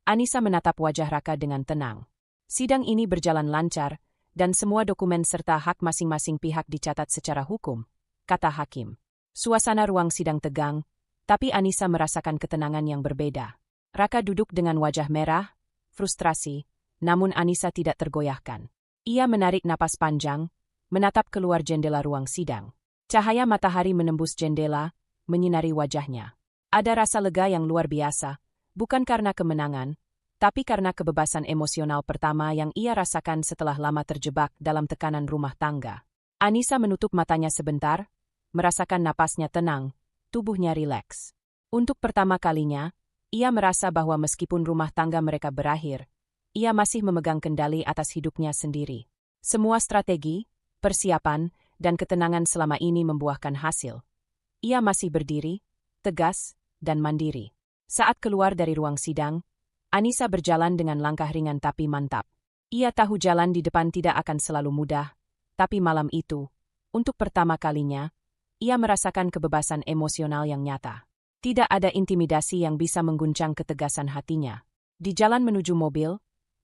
Anissa menatap wajah Raka dengan tenang. Sidang ini berjalan lancar, dan semua dokumen serta hak masing-masing pihak dicatat secara hukum, kata hakim. Suasana ruang sidang tegang, tapi Anissa merasakan ketenangan yang berbeda. Raka duduk dengan wajah merah, frustrasi, namun Anissa tidak tergoyahkan. Ia menarik napas panjang, menatap keluar jendela ruang sidang. Cahaya matahari menembus jendela, menyinari wajahnya. Ada rasa lega yang luar biasa, bukan karena kemenangan, tapi karena kebebasan emosional pertama yang ia rasakan setelah lama terjebak dalam tekanan rumah tangga. Anissa menutup matanya sebentar, merasakan napasnya tenang, tubuhnya rileks. Untuk pertama kalinya, ia merasa bahwa meskipun rumah tangga mereka berakhir, ia masih memegang kendali atas hidupnya sendiri. Semua strategi, persiapan, dan ketenangan selama ini membuahkan hasil. Ia masih berdiri, tegas, dan mandiri. Saat keluar dari ruang sidang, Anissa berjalan dengan langkah ringan tapi mantap. Ia tahu jalan di depan tidak akan selalu mudah, tapi malam itu, untuk pertama kalinya, ia merasakan kebebasan emosional yang nyata. Tidak ada intimidasi yang bisa mengguncang ketegasan hatinya. Di jalan menuju mobil,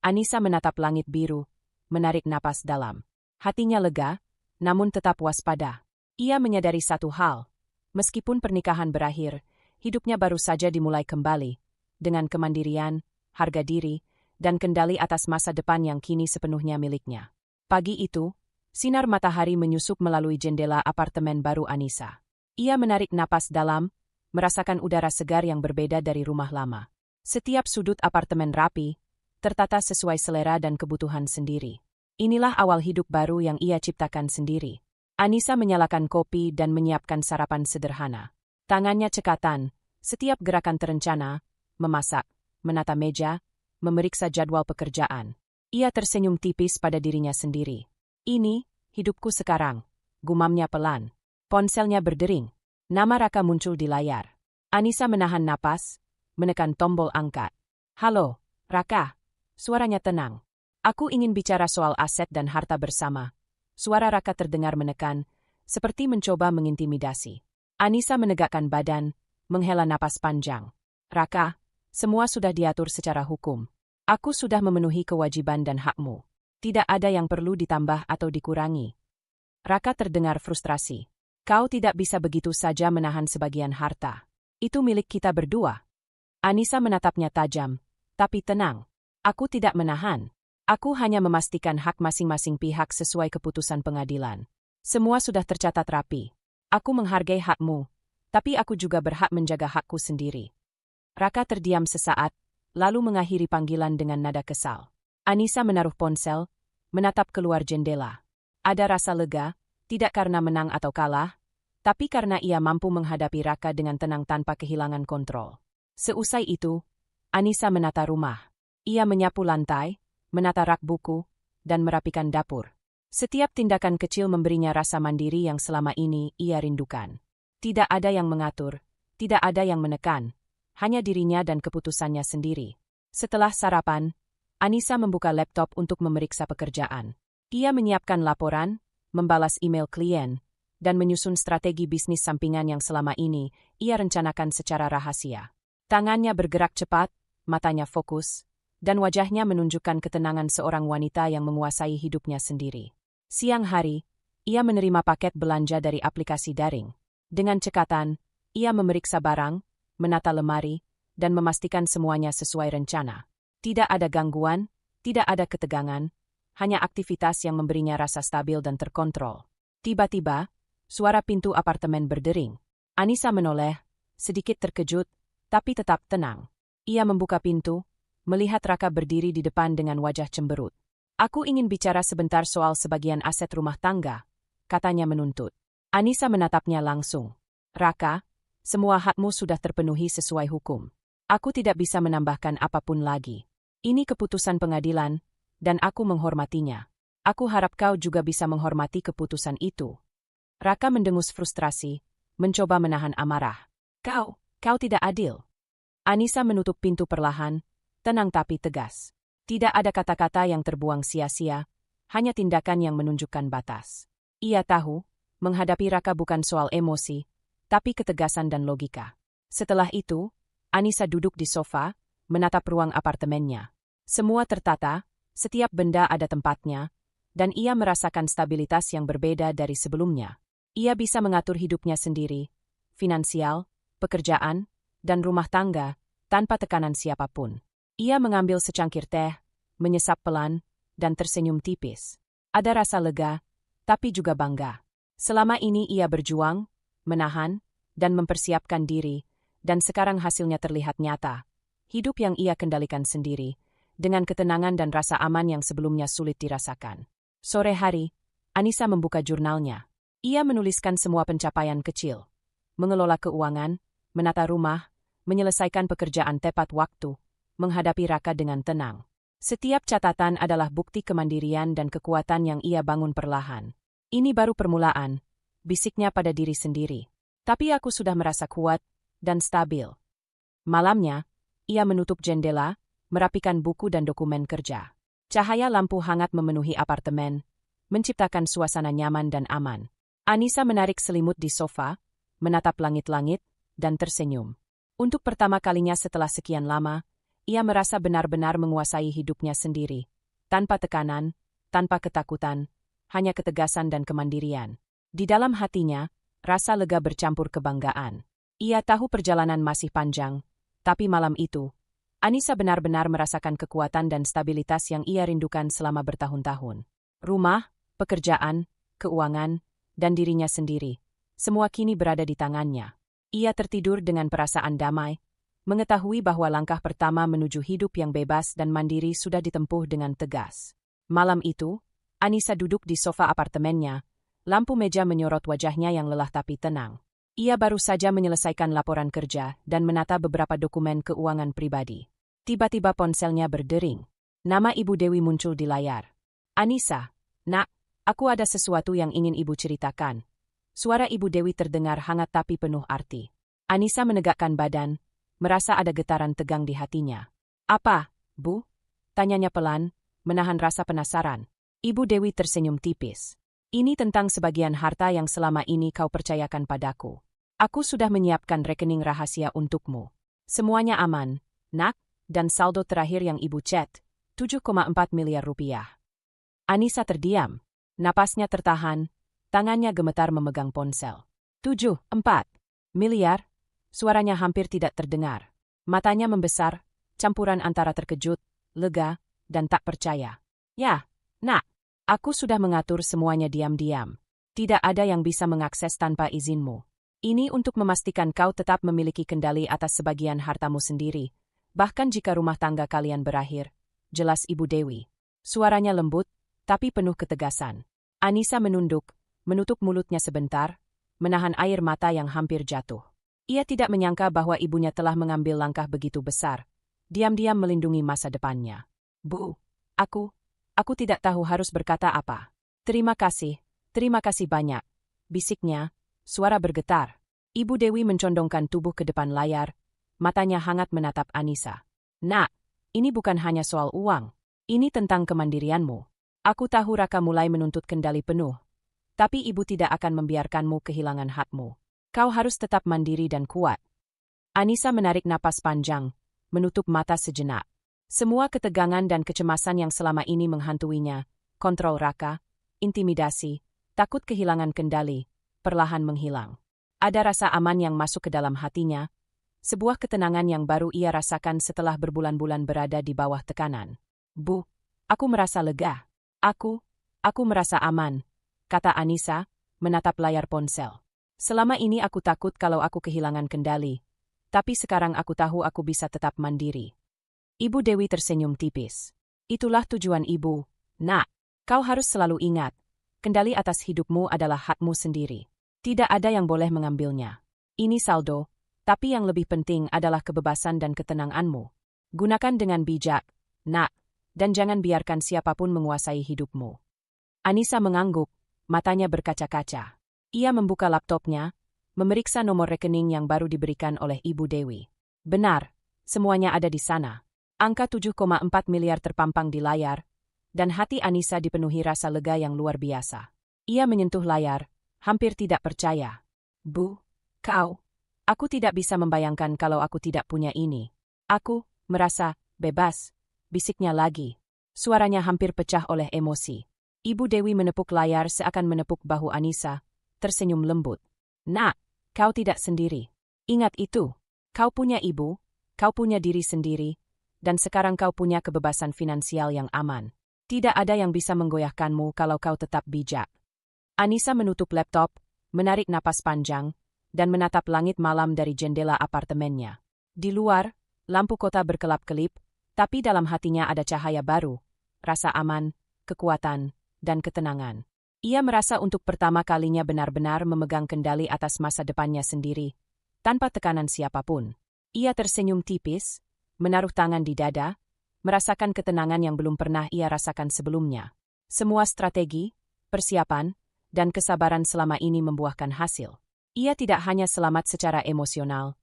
Anissa menatap langit biru, menarik napas dalam. Hatinya lega, namun tetap waspada. Ia menyadari satu hal, meskipun pernikahan berakhir, hidupnya baru saja dimulai kembali, dengan kemandirian, harga diri, dan kendali atas masa depan yang kini sepenuhnya miliknya. Pagi itu, sinar matahari menyusup melalui jendela apartemen baru Anissa. Ia menarik napas dalam, merasakan udara segar yang berbeda dari rumah lama. Setiap sudut apartemen rapi, tertata sesuai selera dan kebutuhan sendiri. Inilah awal hidup baru yang ia ciptakan sendiri. Anissa menyalakan kopi dan menyiapkan sarapan sederhana. Tangannya cekatan, setiap gerakan terencana, memasak, menata meja, memeriksa jadwal pekerjaan. Ia tersenyum tipis pada dirinya sendiri. Ini, hidupku sekarang, gumamnya pelan. Ponselnya berdering. Nama Raka muncul di layar. Anissa menahan napas, menekan tombol angkat. Halo, Raka. Suaranya tenang. Aku ingin bicara soal aset dan harta bersama. Suara Raka terdengar menekan, seperti mencoba mengintimidasi. Anissa menegakkan badan, menghela napas panjang. Raka, semua sudah diatur secara hukum. Aku sudah memenuhi kewajiban dan hakmu. Tidak ada yang perlu ditambah atau dikurangi. Raka terdengar frustrasi. Kau tidak bisa begitu saja menahan sebagian harta. Itu milik kita berdua. Anissa menatapnya tajam, tapi tenang. Aku tidak menahan. Aku hanya memastikan hak masing-masing pihak sesuai keputusan pengadilan. Semua sudah tercatat rapi. Aku menghargai hakmu, tapi aku juga berhak menjaga hakku sendiri. Raka terdiam sesaat, lalu mengakhiri panggilan dengan nada kesal. Anissa menaruh ponsel, menatap keluar jendela. Ada rasa lega, tidak karena menang atau kalah, tapi karena ia mampu menghadapi Raka dengan tenang tanpa kehilangan kontrol. Seusai itu, Anissa menata rumah. Ia menyapu lantai, menata rak buku, dan merapikan dapur. Setiap tindakan kecil memberinya rasa mandiri yang selama ini ia rindukan. Tidak ada yang mengatur, tidak ada yang menekan, hanya dirinya dan keputusannya sendiri. Setelah sarapan, Anissa membuka laptop untuk memeriksa pekerjaan. Ia menyiapkan laporan, membalas email klien, dan menyusun strategi bisnis sampingan yang selama ini ia rencanakan secara rahasia. Tangannya bergerak cepat, matanya fokus, dan wajahnya menunjukkan ketenangan seorang wanita yang menguasai hidupnya sendiri. Siang hari, ia menerima paket belanja dari aplikasi daring. Dengan cekatan, ia memeriksa barang, menata lemari, dan memastikan semuanya sesuai rencana. Tidak ada gangguan, tidak ada ketegangan, hanya aktivitas yang memberinya rasa stabil dan terkontrol. Tiba-tiba, suara pintu apartemen berdering. Anissa menoleh, sedikit terkejut, tapi tetap tenang. Ia membuka pintu, melihat Raka berdiri di depan dengan wajah cemberut. Aku ingin bicara sebentar soal sebagian aset rumah tangga, katanya menuntut. Anissa menatapnya langsung. Raka, semua hakmu sudah terpenuhi sesuai hukum. Aku tidak bisa menambahkan apapun lagi. Ini keputusan pengadilan, dan aku menghormatinya. Aku harap kau juga bisa menghormati keputusan itu. Raka mendengus frustrasi, mencoba menahan amarah. Kau tidak adil. Anissa menutup pintu perlahan, tenang tapi tegas. Tidak ada kata-kata yang terbuang sia-sia, hanya tindakan yang menunjukkan batas. Ia tahu, menghadapi Raka bukan soal emosi, tapi ketegasan dan logika. Setelah itu, Anissa duduk di sofa, menatap ruang apartemennya. Semua tertata, setiap benda ada tempatnya, dan ia merasakan stabilitas yang berbeda dari sebelumnya. Ia bisa mengatur hidupnya sendiri, finansial, pekerjaan, dan rumah tangga, tanpa tekanan siapapun. Ia mengambil secangkir teh, menyesap pelan, dan tersenyum tipis. Ada rasa lega, tapi juga bangga. Selama ini ia berjuang, menahan, dan mempersiapkan diri, dan sekarang hasilnya terlihat nyata. Hidup yang ia kendalikan sendiri, dengan ketenangan dan rasa aman yang sebelumnya sulit dirasakan. Sore hari, Anissa membuka jurnalnya. Ia menuliskan semua pencapaian kecil. Mengelola keuangan, menata rumah, menyelesaikan pekerjaan tepat waktu, menghadapi Raka dengan tenang. Setiap catatan adalah bukti kemandirian dan kekuatan yang ia bangun perlahan. Ini baru permulaan, bisiknya pada diri sendiri. Tapi aku sudah merasa kuat dan stabil. Malamnya, ia menutup jendela, merapikan buku dan dokumen kerja. Cahaya lampu hangat memenuhi apartemen, menciptakan suasana nyaman dan aman. Anissa menarik selimut di sofa, menatap langit-langit, dan tersenyum. Untuk pertama kalinya setelah sekian lama, ia merasa benar-benar menguasai hidupnya sendiri. Tanpa tekanan, tanpa ketakutan, hanya ketegasan dan kemandirian. Di dalam hatinya, rasa lega bercampur kebanggaan. Ia tahu perjalanan masih panjang, tapi malam itu, Anissa benar-benar merasakan kekuatan dan stabilitas yang ia rindukan selama bertahun-tahun. Rumah, pekerjaan, keuangan, dan dirinya sendiri, semua kini berada di tangannya. Ia tertidur dengan perasaan damai, mengetahui bahwa langkah pertama menuju hidup yang bebas dan mandiri sudah ditempuh dengan tegas. Malam itu, Anissa duduk di sofa apartemennya, lampu meja menyorot wajahnya yang lelah tapi tenang. Ia baru saja menyelesaikan laporan kerja dan menata beberapa dokumen keuangan pribadi. Tiba-tiba ponselnya berdering. Nama Ibu Dewi muncul di layar. "Anissa, nak, aku ada sesuatu yang ingin Ibu ceritakan." Suara Ibu Dewi terdengar hangat tapi penuh arti. Anissa menegakkan badan, merasa ada getaran tegang di hatinya. "Apa, Bu?" tanyanya pelan, menahan rasa penasaran. Ibu Dewi tersenyum tipis. "Ini tentang sebagian harta yang selama ini kau percayakan padaku. Aku sudah menyiapkan rekening rahasia untukmu. Semuanya aman, nak, dan saldo terakhir yang Ibu chat, 7,4 miliar rupiah." Anissa terdiam. Napasnya tertahan, tangannya gemetar memegang ponsel. 7,4 miliar? Suaranya hampir tidak terdengar. Matanya membesar, campuran antara terkejut, lega, dan tak percaya. "Ya, nak, aku sudah mengatur semuanya diam-diam. Tidak ada yang bisa mengakses tanpa izinmu. Ini untuk memastikan kau tetap memiliki kendali atas sebagian hartamu sendiri, bahkan jika rumah tangga kalian berakhir," jelas Ibu Dewi. Suaranya lembut, tapi penuh ketegasan. Anissa menunduk, menutup mulutnya sebentar, menahan air mata yang hampir jatuh. Ia tidak menyangka bahwa ibunya telah mengambil langkah begitu besar, diam-diam melindungi masa depannya. "Bu, aku tidak tahu harus berkata apa. Terima kasih banyak," bisiknya, suara bergetar. Ibu Dewi mencondongkan tubuh ke depan layar, matanya hangat menatap Anissa. "Nak, ini bukan hanya soal uang, ini tentang kemandirianmu. Aku tahu Raka mulai menuntut kendali penuh, tapi Ibu tidak akan membiarkanmu kehilangan hakmu. Kau harus tetap mandiri dan kuat." Anissa menarik napas panjang, menutup mata sejenak. Semua ketegangan dan kecemasan yang selama ini menghantuinya, kontrol Raka, intimidasi, takut kehilangan kendali, perlahan menghilang. Ada rasa aman yang masuk ke dalam hatinya, sebuah ketenangan yang baru ia rasakan setelah berbulan-bulan berada di bawah tekanan. "Bu, aku merasa lega. Aku merasa aman," kata Anissa, menatap layar ponsel. "Selama ini aku takut kalau aku kehilangan kendali, tapi sekarang aku tahu aku bisa tetap mandiri." Ibu Dewi tersenyum tipis. "Itulah tujuan Ibu, nak. Kau harus selalu ingat, kendali atas hidupmu adalah hakmu sendiri. Tidak ada yang boleh mengambilnya. Ini saldo, tapi yang lebih penting adalah kebebasan dan ketenanganmu. Gunakan dengan bijak, nak, dan jangan biarkan siapapun menguasai hidupmu." Anissa mengangguk, matanya berkaca-kaca. Ia membuka laptopnya, memeriksa nomor rekening yang baru diberikan oleh Ibu Dewi. Benar, semuanya ada di sana. Angka 7,4 miliar terpampang di layar, dan hati Anissa dipenuhi rasa lega yang luar biasa. Ia menyentuh layar, hampir tidak percaya. "Bu, aku tidak bisa membayangkan kalau aku tidak punya ini. Aku merasa bebas," bisiknya lagi. Suaranya hampir pecah oleh emosi. Ibu Dewi menepuk layar seakan menepuk bahu Anissa, tersenyum lembut. "Nak, kau tidak sendiri. Ingat itu. Kau punya ibu, kau punya diri sendiri, dan sekarang kau punya kebebasan finansial yang aman. Tidak ada yang bisa menggoyahkanmu kalau kau tetap bijak." Anissa menutup laptop, menarik napas panjang, dan menatap langit malam dari jendela apartemennya. Di luar, lampu kota berkelap-kelip, tapi dalam hatinya ada cahaya baru, rasa aman, kekuatan, dan ketenangan. Ia merasa untuk pertama kalinya benar-benar memegang kendali atas masa depannya sendiri, tanpa tekanan siapapun. Ia tersenyum tipis, menaruh tangan di dada, merasakan ketenangan yang belum pernah ia rasakan sebelumnya. Semua strategi, persiapan, dan kesabaran selama ini membuahkan hasil. Ia tidak hanya selamat secara emosional,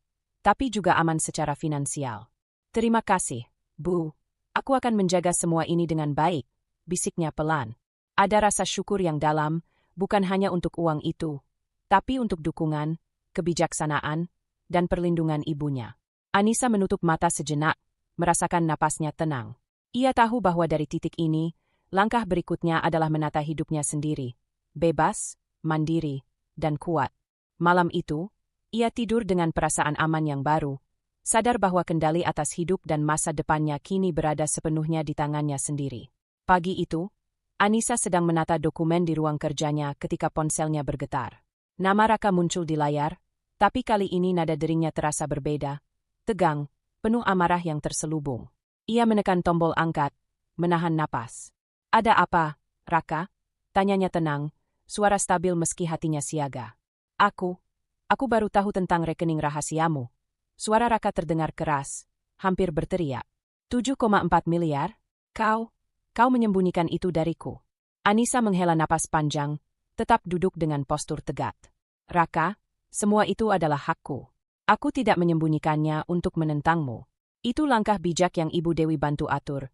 tapi juga aman secara finansial. "Terima kasih, Bu. Aku akan menjaga semua ini dengan baik," bisiknya pelan. Ada rasa syukur yang dalam, bukan hanya untuk uang itu, tapi untuk dukungan, kebijaksanaan, dan perlindungan ibunya. Anissa menutup mata sejenak, merasakan napasnya tenang. Ia tahu bahwa dari titik ini, langkah berikutnya adalah menata hidupnya sendiri, bebas, mandiri, dan kuat. Malam itu, ia tidur dengan perasaan aman yang baru, sadar bahwa kendali atas hidup dan masa depannya kini berada sepenuhnya di tangannya sendiri. Pagi itu, Anissa sedang menata dokumen di ruang kerjanya ketika ponselnya bergetar. Nama Raka muncul di layar, tapi kali ini nada deringnya terasa berbeda, tegang, penuh amarah yang terselubung. Ia menekan tombol angkat, menahan napas. "Ada apa, Raka?" tanyanya tenang, suara stabil meski hatinya siaga. Aku baru tahu tentang rekening rahasiamu." Suara Raka terdengar keras, hampir berteriak. 7,4 miliar? Kau menyembunyikan itu dariku." Anissa menghela napas panjang, tetap duduk dengan postur tegak. "Raka, semua itu adalah hakku. Aku tidak menyembunyikannya untuk menentangmu. Itu langkah bijak yang Ibu Dewi bantu atur,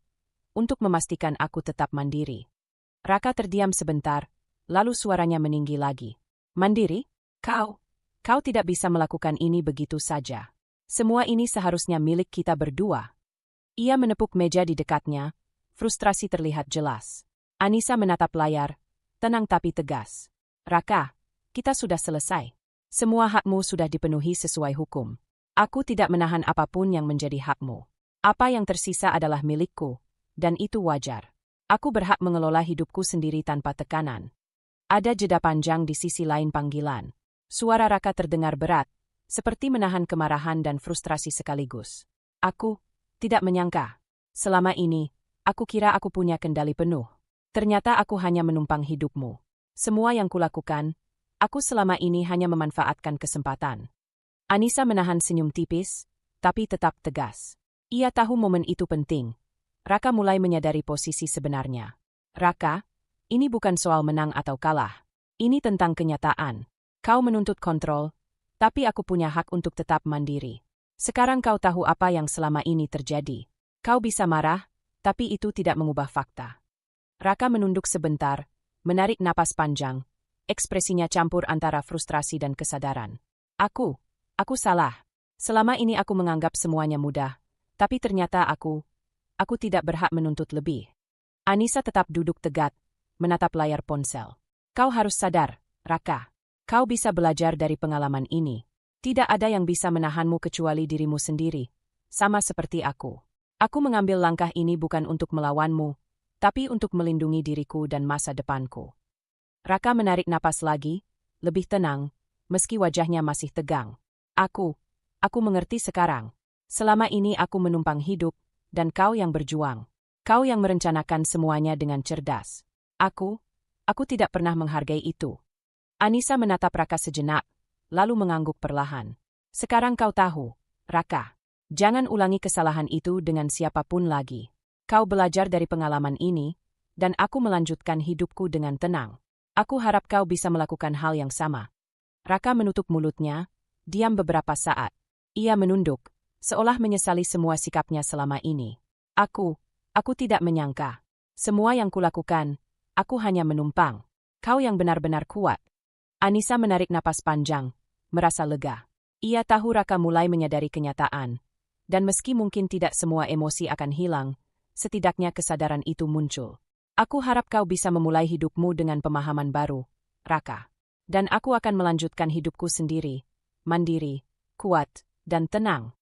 untuk memastikan aku tetap mandiri." Raka terdiam sebentar, lalu suaranya meninggi lagi. "Mandiri? Kau tidak bisa melakukan ini begitu saja. Semua ini seharusnya milik kita berdua." Ia menepuk meja di dekatnya, frustrasi terlihat jelas. Anissa menatap layar, tenang tapi tegas. "Raka, kita sudah selesai. Semua hakmu sudah dipenuhi sesuai hukum. Aku tidak menahan apapun yang menjadi hakmu. Apa yang tersisa adalah milikku, dan itu wajar. Aku berhak mengelola hidupku sendiri tanpa tekanan." Ada jeda panjang di sisi lain panggilan. Suara Raka terdengar berat, seperti menahan kemarahan dan frustrasi sekaligus. "Aku tidak menyangka. Selama ini, aku kira aku punya kendali penuh. Ternyata aku hanya menumpang hidupmu. Semua yang kulakukan, aku selama ini hanya memanfaatkan kesempatan." Anissa menahan senyum tipis, tapi tetap tegas. Ia tahu momen itu penting. Raka mulai menyadari posisi sebenarnya. "Raka, ini bukan soal menang atau kalah. Ini tentang kenyataan. Kau menuntut kontrol, tapi aku punya hak untuk tetap mandiri. Sekarang kau tahu apa yang selama ini terjadi. Kau bisa marah, tapi itu tidak mengubah fakta." Raka menunduk sebentar, menarik napas panjang, ekspresinya campur antara frustrasi dan kesadaran. Aku salah. Selama ini aku menganggap semuanya mudah, tapi ternyata aku tidak berhak menuntut lebih." Anissa tetap duduk tegak, menatap layar ponsel. "Kau harus sadar, Raka. Kau bisa belajar dari pengalaman ini. Tidak ada yang bisa menahanmu kecuali dirimu sendiri, sama seperti aku. Aku mengambil langkah ini bukan untuk melawanmu, tapi untuk melindungi diriku dan masa depanku." Raka menarik napas lagi, lebih tenang, meski wajahnya masih tegang. Aku mengerti sekarang. Selama ini aku menumpang hidup, dan kau yang berjuang. Kau yang merencanakan semuanya dengan cerdas. Aku tidak pernah menghargai itu." Anissa menatap Raka sejenak, lalu mengangguk perlahan. "Sekarang kau tahu, Raka. Jangan ulangi kesalahan itu dengan siapapun lagi. Kau belajar dari pengalaman ini, dan aku melanjutkan hidupku dengan tenang. Aku harap kau bisa melakukan hal yang sama." Raka menutup mulutnya, diam beberapa saat. Ia menunduk, seolah menyesali semua sikapnya selama ini. Aku tidak menyangka. Semua yang kulakukan, aku hanya menumpang. Kau yang benar-benar kuat." Anissa menarik napas panjang, merasa lega. Ia tahu Raka mulai menyadari kenyataan, dan meski mungkin tidak semua emosi akan hilang, setidaknya kesadaran itu muncul. "Aku harap kau bisa memulai hidupmu dengan pemahaman baru, Raka. Dan aku akan melanjutkan hidupku sendiri, mandiri, kuat, dan tenang."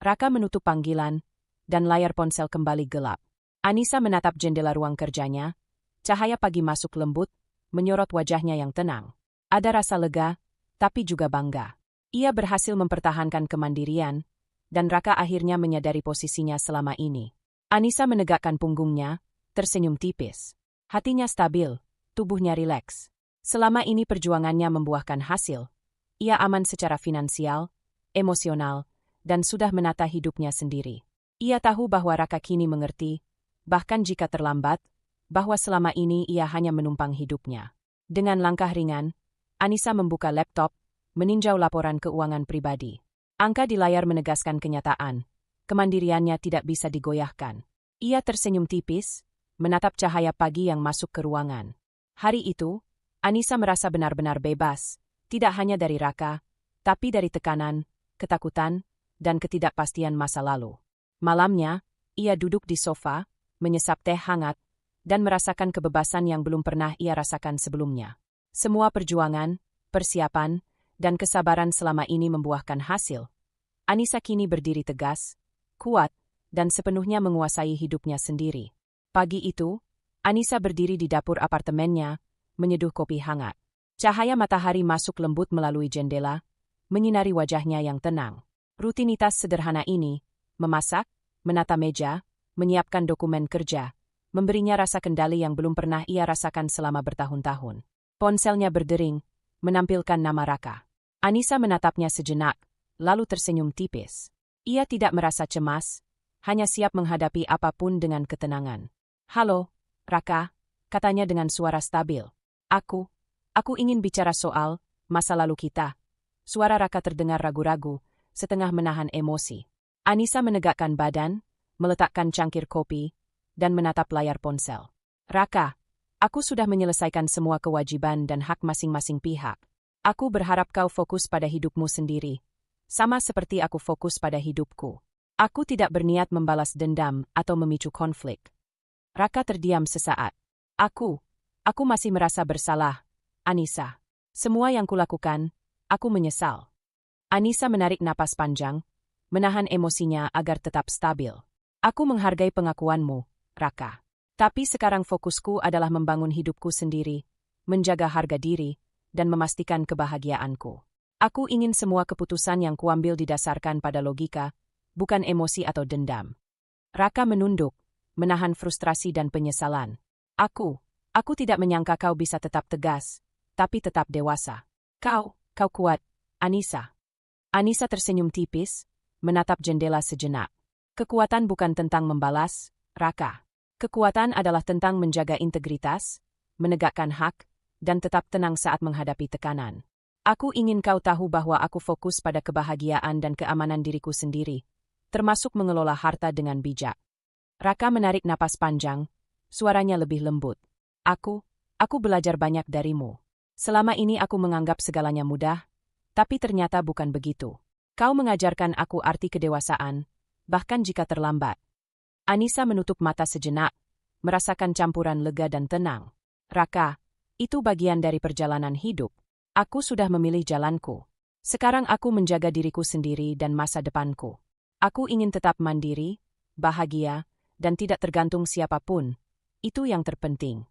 Raka menutup panggilan, dan layar ponsel kembali gelap. Anissa menatap jendela ruang kerjanya, cahaya pagi masuk lembut, menyorot wajahnya yang tenang. Ada rasa lega, tapi juga bangga. Ia berhasil mempertahankan kemandirian, dan Raka akhirnya menyadari posisinya selama ini. Anissa menegakkan punggungnya, tersenyum tipis. Hatinya stabil, tubuhnya rileks. Selama ini perjuangannya membuahkan hasil. Ia aman secara finansial, emosional, dan sudah menata hidupnya sendiri. Ia tahu bahwa Raka kini mengerti, bahkan jika terlambat, bahwa selama ini ia hanya menumpang hidupnya. Dengan langkah ringan, Anissa membuka laptop, meninjau laporan keuangan pribadi. Angka di layar menegaskan kenyataan. Kemandiriannya tidak bisa digoyahkan. Ia tersenyum tipis, menatap cahaya pagi yang masuk ke ruangan. Hari itu, Anissa merasa benar-benar bebas, tidak hanya dari Raka, tapi dari tekanan, ketakutan, dan ketidakpastian masa lalu. Malamnya, ia duduk di sofa, menyesap teh hangat, dan merasakan kebebasan yang belum pernah ia rasakan sebelumnya. Semua perjuangan, persiapan, dan kesabaran selama ini membuahkan hasil. Anissa kini berdiri tegas, kuat, dan sepenuhnya menguasai hidupnya sendiri. Pagi itu, Anissa berdiri di dapur apartemennya, menyeduh kopi hangat. Cahaya matahari masuk lembut melalui jendela, menyinari wajahnya yang tenang. Rutinitas sederhana ini, memasak, menata meja, menyiapkan dokumen kerja, memberinya rasa kendali yang belum pernah ia rasakan selama bertahun-tahun. Ponselnya berdering, menampilkan nama Raka. Anissa menatapnya sejenak, lalu tersenyum tipis. Ia tidak merasa cemas, hanya siap menghadapi apapun dengan ketenangan. "Halo, Raka," katanya dengan suara stabil. Aku ingin bicara soal masa lalu kita." Suara Raka terdengar ragu-ragu, setengah menahan emosi. Anissa menegakkan badan, meletakkan cangkir kopi, dan menatap layar ponsel. "Raka, aku sudah menyelesaikan semua kewajiban dan hak masing-masing pihak. Aku berharap kau fokus pada hidupmu sendiri, sama seperti aku fokus pada hidupku. Aku tidak berniat membalas dendam atau memicu konflik." Raka terdiam sesaat. Aku masih merasa bersalah, Anissa. Semua yang kulakukan, aku menyesal." Anissa menarik napas panjang, menahan emosinya agar tetap stabil. "Aku menghargai pengakuanmu, Raka. Tapi sekarang fokusku adalah membangun hidupku sendiri, menjaga harga diri, dan memastikan kebahagiaanku. Aku ingin semua keputusan yang kuambil didasarkan pada logika, bukan emosi atau dendam." Raka menunduk, menahan frustrasi dan penyesalan. Aku tidak menyangka kau bisa tetap tegas, tapi tetap dewasa. Kau kuat, Anissa." Anissa tersenyum tipis, menatap jendela sejenak. "Kekuatan bukan tentang membalas, Raka. Kekuatan adalah tentang menjaga integritas, menegakkan hak, dan tetap tenang saat menghadapi tekanan. Aku ingin kau tahu bahwa aku fokus pada kebahagiaan dan keamanan diriku sendiri, termasuk mengelola harta dengan bijak." Raka menarik napas panjang, suaranya lebih lembut. Aku belajar banyak darimu. Selama ini aku menganggap segalanya mudah, tapi ternyata bukan begitu. Kau mengajarkan aku arti kedewasaan, bahkan jika terlambat." Anissa menutup mata sejenak, merasakan campuran lega dan tenang. "Raka, itu bagian dari perjalanan hidup. Aku sudah memilih jalanku. Sekarang aku menjaga diriku sendiri dan masa depanku. Aku ingin tetap mandiri, bahagia, dan tidak tergantung siapapun. Itu yang terpenting."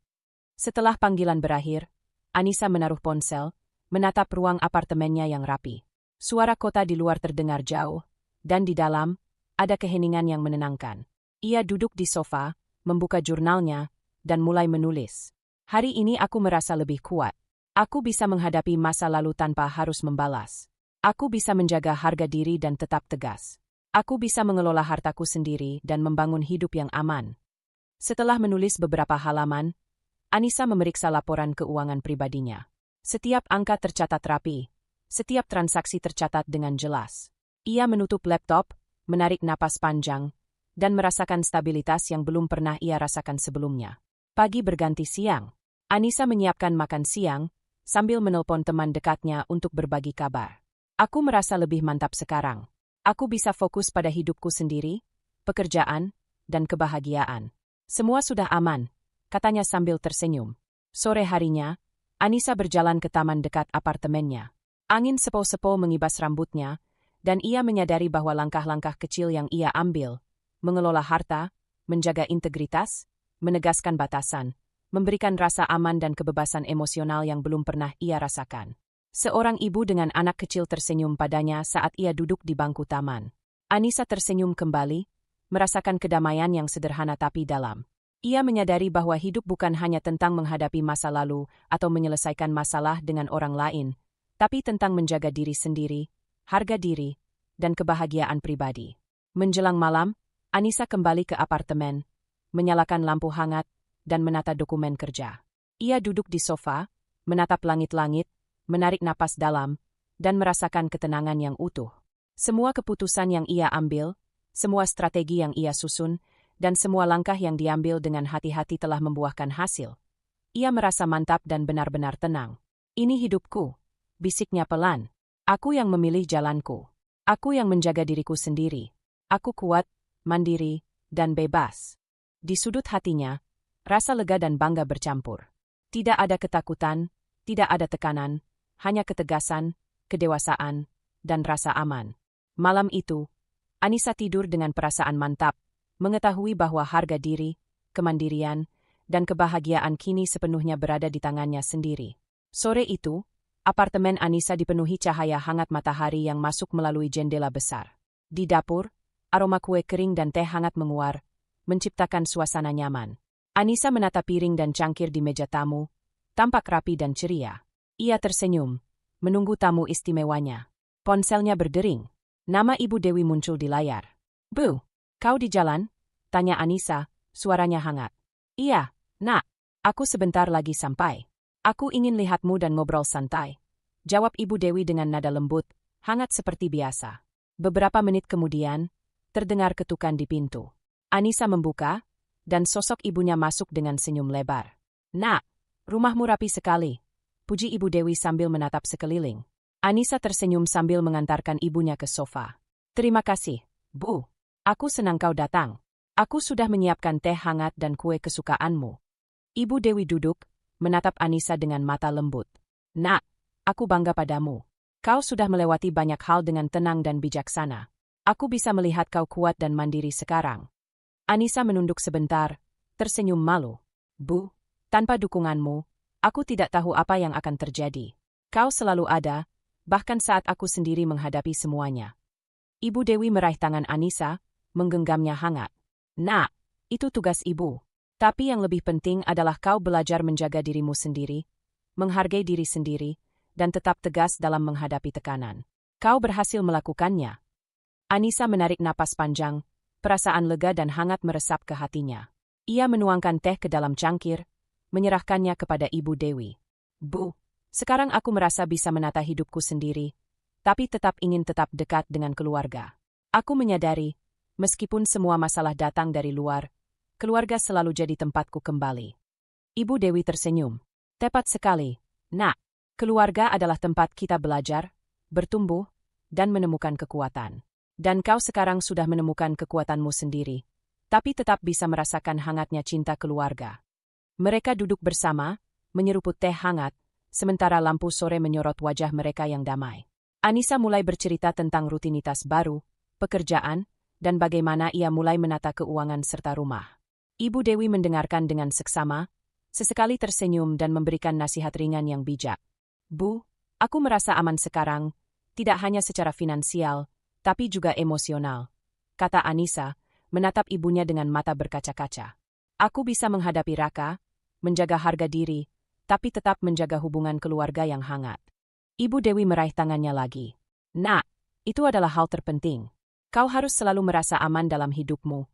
Setelah panggilan berakhir, Anissa menaruh ponsel, menatap ruang apartemennya yang rapi. Suara kota di luar terdengar jauh, dan di dalam, ada keheningan yang menenangkan. Ia duduk di sofa, membuka jurnalnya, dan mulai menulis. "Hari ini aku merasa lebih kuat. Aku bisa menghadapi masa lalu tanpa harus membalas. Aku bisa menjaga harga diri dan tetap tegas. Aku bisa mengelola hartaku sendiri dan membangun hidup yang aman." Setelah menulis beberapa halaman, Anissa memeriksa laporan keuangan pribadinya. Setiap angka tercatat rapi, setiap transaksi tercatat dengan jelas. Ia menutup laptop, menarik napas panjang, dan merasakan stabilitas yang belum pernah ia rasakan sebelumnya. Pagi berganti siang. Anissa menyiapkan makan siang, sambil menelpon teman dekatnya untuk berbagi kabar. "Aku merasa lebih mantap sekarang. Aku bisa fokus pada hidupku sendiri, pekerjaan, dan kebahagiaan. Semua sudah aman," katanya sambil tersenyum. Sore harinya, Anissa berjalan ke taman dekat apartemennya. Angin sepo-sepo mengibas rambutnya, dan ia menyadari bahwa langkah-langkah kecil yang ia ambil, mengelola harta, menjaga integritas, menegaskan batasan, memberikan rasa aman dan kebebasan emosional yang belum pernah ia rasakan. Seorang ibu dengan anak kecil tersenyum padanya saat ia duduk di bangku taman. Anissa tersenyum kembali, merasakan kedamaian yang sederhana tapi dalam. Ia menyadari bahwa hidup bukan hanya tentang menghadapi masa lalu atau menyelesaikan masalah dengan orang lain, tapi tentang menjaga diri sendiri, harga diri, dan kebahagiaan pribadi. Menjelang malam, Anissa kembali ke apartemen, menyalakan lampu hangat, dan menata dokumen kerja. Ia duduk di sofa, menatap langit-langit, menarik napas dalam, dan merasakan ketenangan yang utuh. Semua keputusan yang ia ambil, semua strategi yang ia susun, dan semua langkah yang diambil dengan hati-hati telah membuahkan hasil. Ia merasa mantap dan benar-benar tenang. Ini hidupku, bisiknya pelan. Aku yang memilih jalanku. Aku yang menjaga diriku sendiri. Aku kuat, mandiri, dan bebas. Di sudut hatinya, rasa lega dan bangga bercampur. Tidak ada ketakutan, tidak ada tekanan, hanya ketegasan, kedewasaan, dan rasa aman. Malam itu, Anissa tidur dengan perasaan mantap, mengetahui bahwa harga diri, kemandirian, dan kebahagiaan kini sepenuhnya berada di tangannya sendiri. Sore itu, apartemen Anissa dipenuhi cahaya hangat matahari yang masuk melalui jendela besar. Di dapur, aroma kue kering dan teh hangat menguar, menciptakan suasana nyaman. Anissa menata piring dan cangkir di meja tamu, tampak rapi dan ceria. Ia tersenyum, menunggu tamu istimewanya. Ponselnya berdering. Nama Ibu Dewi muncul di layar. "Bu, kau di jalan?" tanya Anissa, suaranya hangat. "Iya, Nak. Aku sebentar lagi sampai. Aku ingin lihatmu dan ngobrol santai," jawab Ibu Dewi dengan nada lembut, hangat seperti biasa. Beberapa menit kemudian, terdengar ketukan di pintu. Anissa membuka, dan sosok ibunya masuk dengan senyum lebar. "Nak, rumahmu rapi sekali," puji Ibu Dewi sambil menatap sekeliling. Anissa tersenyum sambil mengantarkan ibunya ke sofa. "Terima kasih, Bu. Aku senang kau datang. Aku sudah menyiapkan teh hangat dan kue kesukaanmu." Ibu Dewi duduk, menatap Anissa dengan mata lembut. "Nak, aku bangga padamu. Kau sudah melewati banyak hal dengan tenang dan bijaksana. Aku bisa melihat kau kuat dan mandiri sekarang." Anissa menunduk sebentar, tersenyum malu. "Bu, tanpa dukunganmu, aku tidak tahu apa yang akan terjadi. Kau selalu ada, bahkan saat aku sendiri menghadapi semuanya." Ibu Dewi meraih tangan Anissa, menggenggamnya hangat. "Nak, itu tugas ibu. Tapi yang lebih penting adalah kau belajar menjaga dirimu sendiri, menghargai diri sendiri, dan tetap tegas dalam menghadapi tekanan. Kau berhasil melakukannya." Anissa menarik napas panjang, perasaan lega dan hangat meresap ke hatinya. Ia menuangkan teh ke dalam cangkir, menyerahkannya kepada Ibu Dewi. "Bu, sekarang aku merasa bisa menata hidupku sendiri, tapi tetap ingin tetap dekat dengan keluarga. Aku menyadari, meskipun semua masalah datang dari luar, keluarga selalu jadi tempatku kembali." Ibu Dewi tersenyum. "Tepat sekali, Nak. Keluarga adalah tempat kita belajar, bertumbuh, dan menemukan kekuatan. Dan kau sekarang sudah menemukan kekuatanmu sendiri, tapi tetap bisa merasakan hangatnya cinta keluarga." Mereka duduk bersama, menyeruput teh hangat, sementara lampu sore menyorot wajah mereka yang damai. Anissa mulai bercerita tentang rutinitas baru, pekerjaan, dan bagaimana ia mulai menata keuangan serta rumah. Ibu Dewi mendengarkan dengan seksama, sesekali tersenyum dan memberikan nasihat ringan yang bijak. "Bu, aku merasa aman sekarang, tidak hanya secara finansial, tapi juga emosional," kata Anissa, menatap ibunya dengan mata berkaca-kaca. "Aku bisa menghadapi Raka, menjaga harga diri, tapi tetap menjaga hubungan keluarga yang hangat." Ibu Dewi meraih tangannya lagi. "Nak, itu adalah hal terpenting. Kau harus selalu merasa aman dalam hidupmu.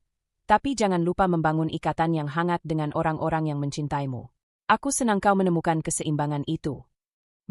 Tapi jangan lupa membangun ikatan yang hangat dengan orang-orang yang mencintaimu. Aku senang kau menemukan keseimbangan itu."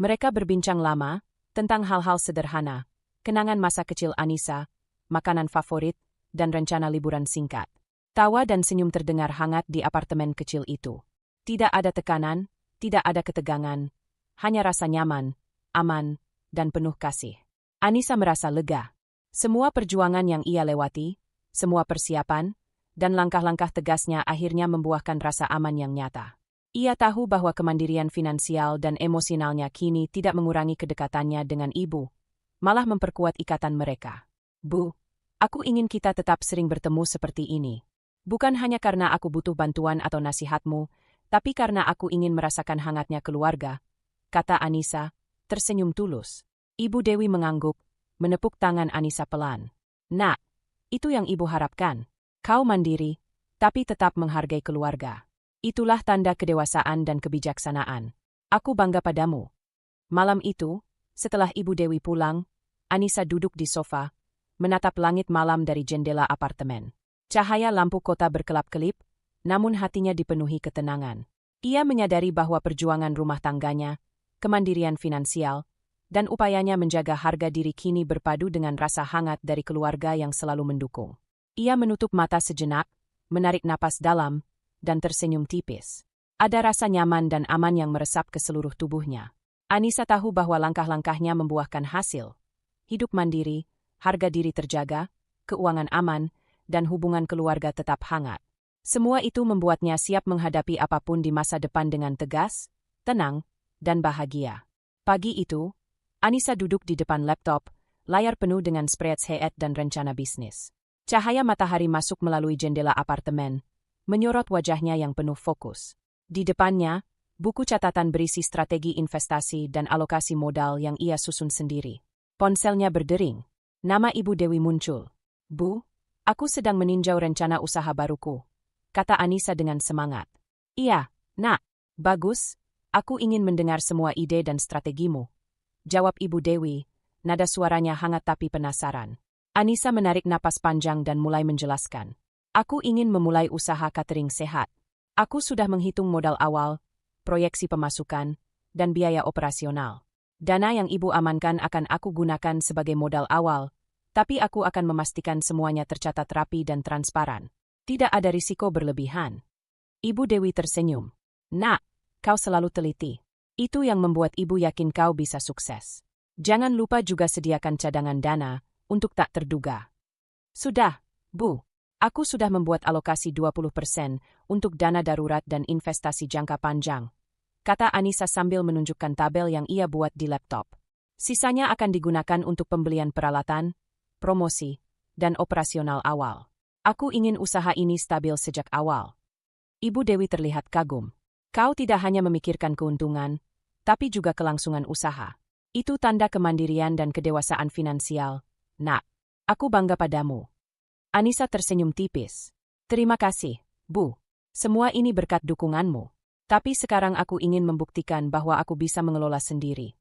Mereka berbincang lama, tentang hal-hal sederhana, kenangan masa kecil Anissa, makanan favorit, dan rencana liburan singkat. Tawa dan senyum terdengar hangat di apartemen kecil itu. Tidak ada tekanan, tidak ada ketegangan, hanya rasa nyaman, aman, dan penuh kasih. Anissa merasa lega. Semua perjuangan yang ia lewati, semua persiapan, dan langkah-langkah tegasnya akhirnya membuahkan rasa aman yang nyata. Ia tahu bahwa kemandirian finansial dan emosionalnya kini tidak mengurangi kedekatannya dengan ibu, malah memperkuat ikatan mereka. "Bu, aku ingin kita tetap sering bertemu seperti ini. Bukan hanya karena aku butuh bantuan atau nasihatmu, tapi karena aku ingin merasakan hangatnya keluarga," kata Anissa, tersenyum tulus. Ibu Dewi mengangguk, menepuk tangan Anissa pelan. "Nak, itu yang ibu harapkan. Kau mandiri, tapi tetap menghargai keluarga. Itulah tanda kedewasaan dan kebijaksanaan. Aku bangga padamu." Malam itu, setelah Ibu Dewi pulang, Anissa duduk di sofa, menatap langit malam dari jendela apartemen. Cahaya lampu kota berkelap-kelip, namun hatinya dipenuhi ketenangan. Ia menyadari bahwa perjuangan rumah tangganya, kemandirian finansial, dan upayanya menjaga harga diri kini berpadu dengan rasa hangat dari keluarga yang selalu mendukung. Ia menutup mata sejenak, menarik napas dalam, dan tersenyum tipis. Ada rasa nyaman dan aman yang meresap ke seluruh tubuhnya. Anissa tahu bahwa langkah-langkahnya membuahkan hasil. Hidup mandiri, harga diri terjaga, keuangan aman, dan hubungan keluarga tetap hangat. Semua itu membuatnya siap menghadapi apapun di masa depan dengan tegas, tenang, dan bahagia. Pagi itu, Anissa duduk di depan laptop, layar penuh dengan spreadsheet dan rencana bisnis. Cahaya matahari masuk melalui jendela apartemen, menyorot wajahnya yang penuh fokus. Di depannya, buku catatan berisi strategi investasi dan alokasi modal yang ia susun sendiri. Ponselnya berdering. Nama Ibu Dewi muncul. "Bu, aku sedang meninjau rencana usaha baruku," kata Anissa dengan semangat. "Iya, Nak. Bagus, aku ingin mendengar semua ide dan strategimu," jawab Ibu Dewi, nada suaranya hangat tapi penasaran. Anissa menarik napas panjang dan mulai menjelaskan. "Aku ingin memulai usaha catering sehat. Aku sudah menghitung modal awal, proyeksi pemasukan, dan biaya operasional. Dana yang Ibu amankan akan aku gunakan sebagai modal awal, tapi aku akan memastikan semuanya tercatat rapi dan transparan. Tidak ada risiko berlebihan." Ibu Dewi tersenyum. "Nak, kau selalu teliti. Itu yang membuat Ibu yakin kau bisa sukses. Jangan lupa juga sediakan cadangan dana untuk tak terduga." "Sudah, Bu. Aku sudah membuat alokasi 20% untuk dana darurat dan investasi jangka panjang," kata Anissa sambil menunjukkan tabel yang ia buat di laptop. "Sisanya akan digunakan untuk pembelian peralatan, promosi, dan operasional awal. Aku ingin usaha ini stabil sejak awal." Ibu Dewi terlihat kagum. "Kau tidak hanya memikirkan keuntungan, tapi juga kelangsungan usaha. Itu tanda kemandirian dan kedewasaan finansial, Nak. Aku bangga padamu." Anissa tersenyum tipis. "Terima kasih, Bu. Semua ini berkat dukunganmu. Tapi sekarang aku ingin membuktikan bahwa aku bisa mengelola sendiri."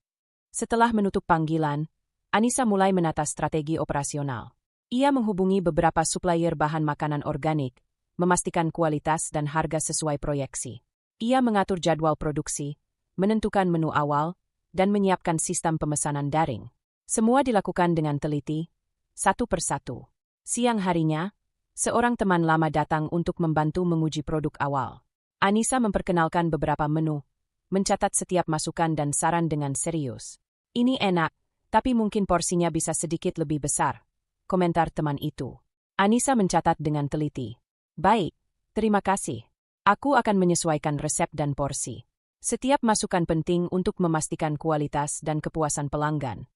Setelah menutup panggilan, Anissa mulai menata strategi operasional. Ia menghubungi beberapa supplier bahan makanan organik, memastikan kualitas dan harga sesuai proyeksi. Ia mengatur jadwal produksi, menentukan menu awal, dan menyiapkan sistem pemesanan daring. Semua dilakukan dengan teliti, satu persatu. Siang harinya, seorang teman lama datang untuk membantu menguji produk awal. Anissa memperkenalkan beberapa menu, mencatat setiap masukan dan saran dengan serius. "Ini enak, tapi mungkin porsinya bisa sedikit lebih besar," komentar teman itu. Anissa mencatat dengan teliti. "Baik, terima kasih. Aku akan menyesuaikan resep dan porsi." Setiap masukan penting untuk memastikan kualitas dan kepuasan pelanggan.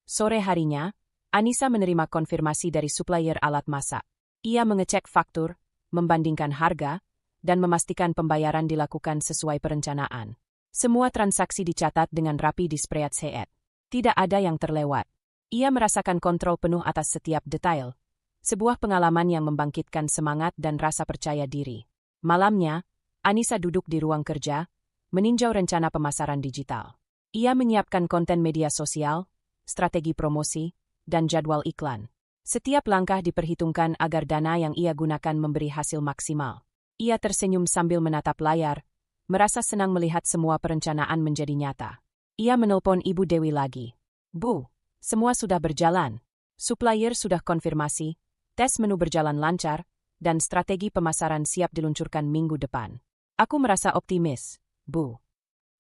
Sore harinya, Anissa menerima konfirmasi dari supplier alat masak. Ia mengecek faktur, membandingkan harga, dan memastikan pembayaran dilakukan sesuai perencanaan. Semua transaksi dicatat dengan rapi di spreadsheet. Tidak ada yang terlewat. Ia merasakan kontrol penuh atas setiap detail. Sebuah pengalaman yang membangkitkan semangat dan rasa percaya diri. Malamnya, Anissa duduk di ruang kerja, meninjau rencana pemasaran digital. Ia menyiapkan konten media sosial, strategi promosi, dan jadwal iklan. Setiap langkah diperhitungkan agar dana yang ia gunakan memberi hasil maksimal. Ia tersenyum sambil menatap layar, merasa senang melihat semua perencanaan menjadi nyata. Ia menelpon Ibu Dewi lagi. "Bu, semua sudah berjalan. Supplier sudah konfirmasi, tes menu berjalan lancar, dan strategi pemasaran siap diluncurkan minggu depan. Aku merasa optimis, Bu."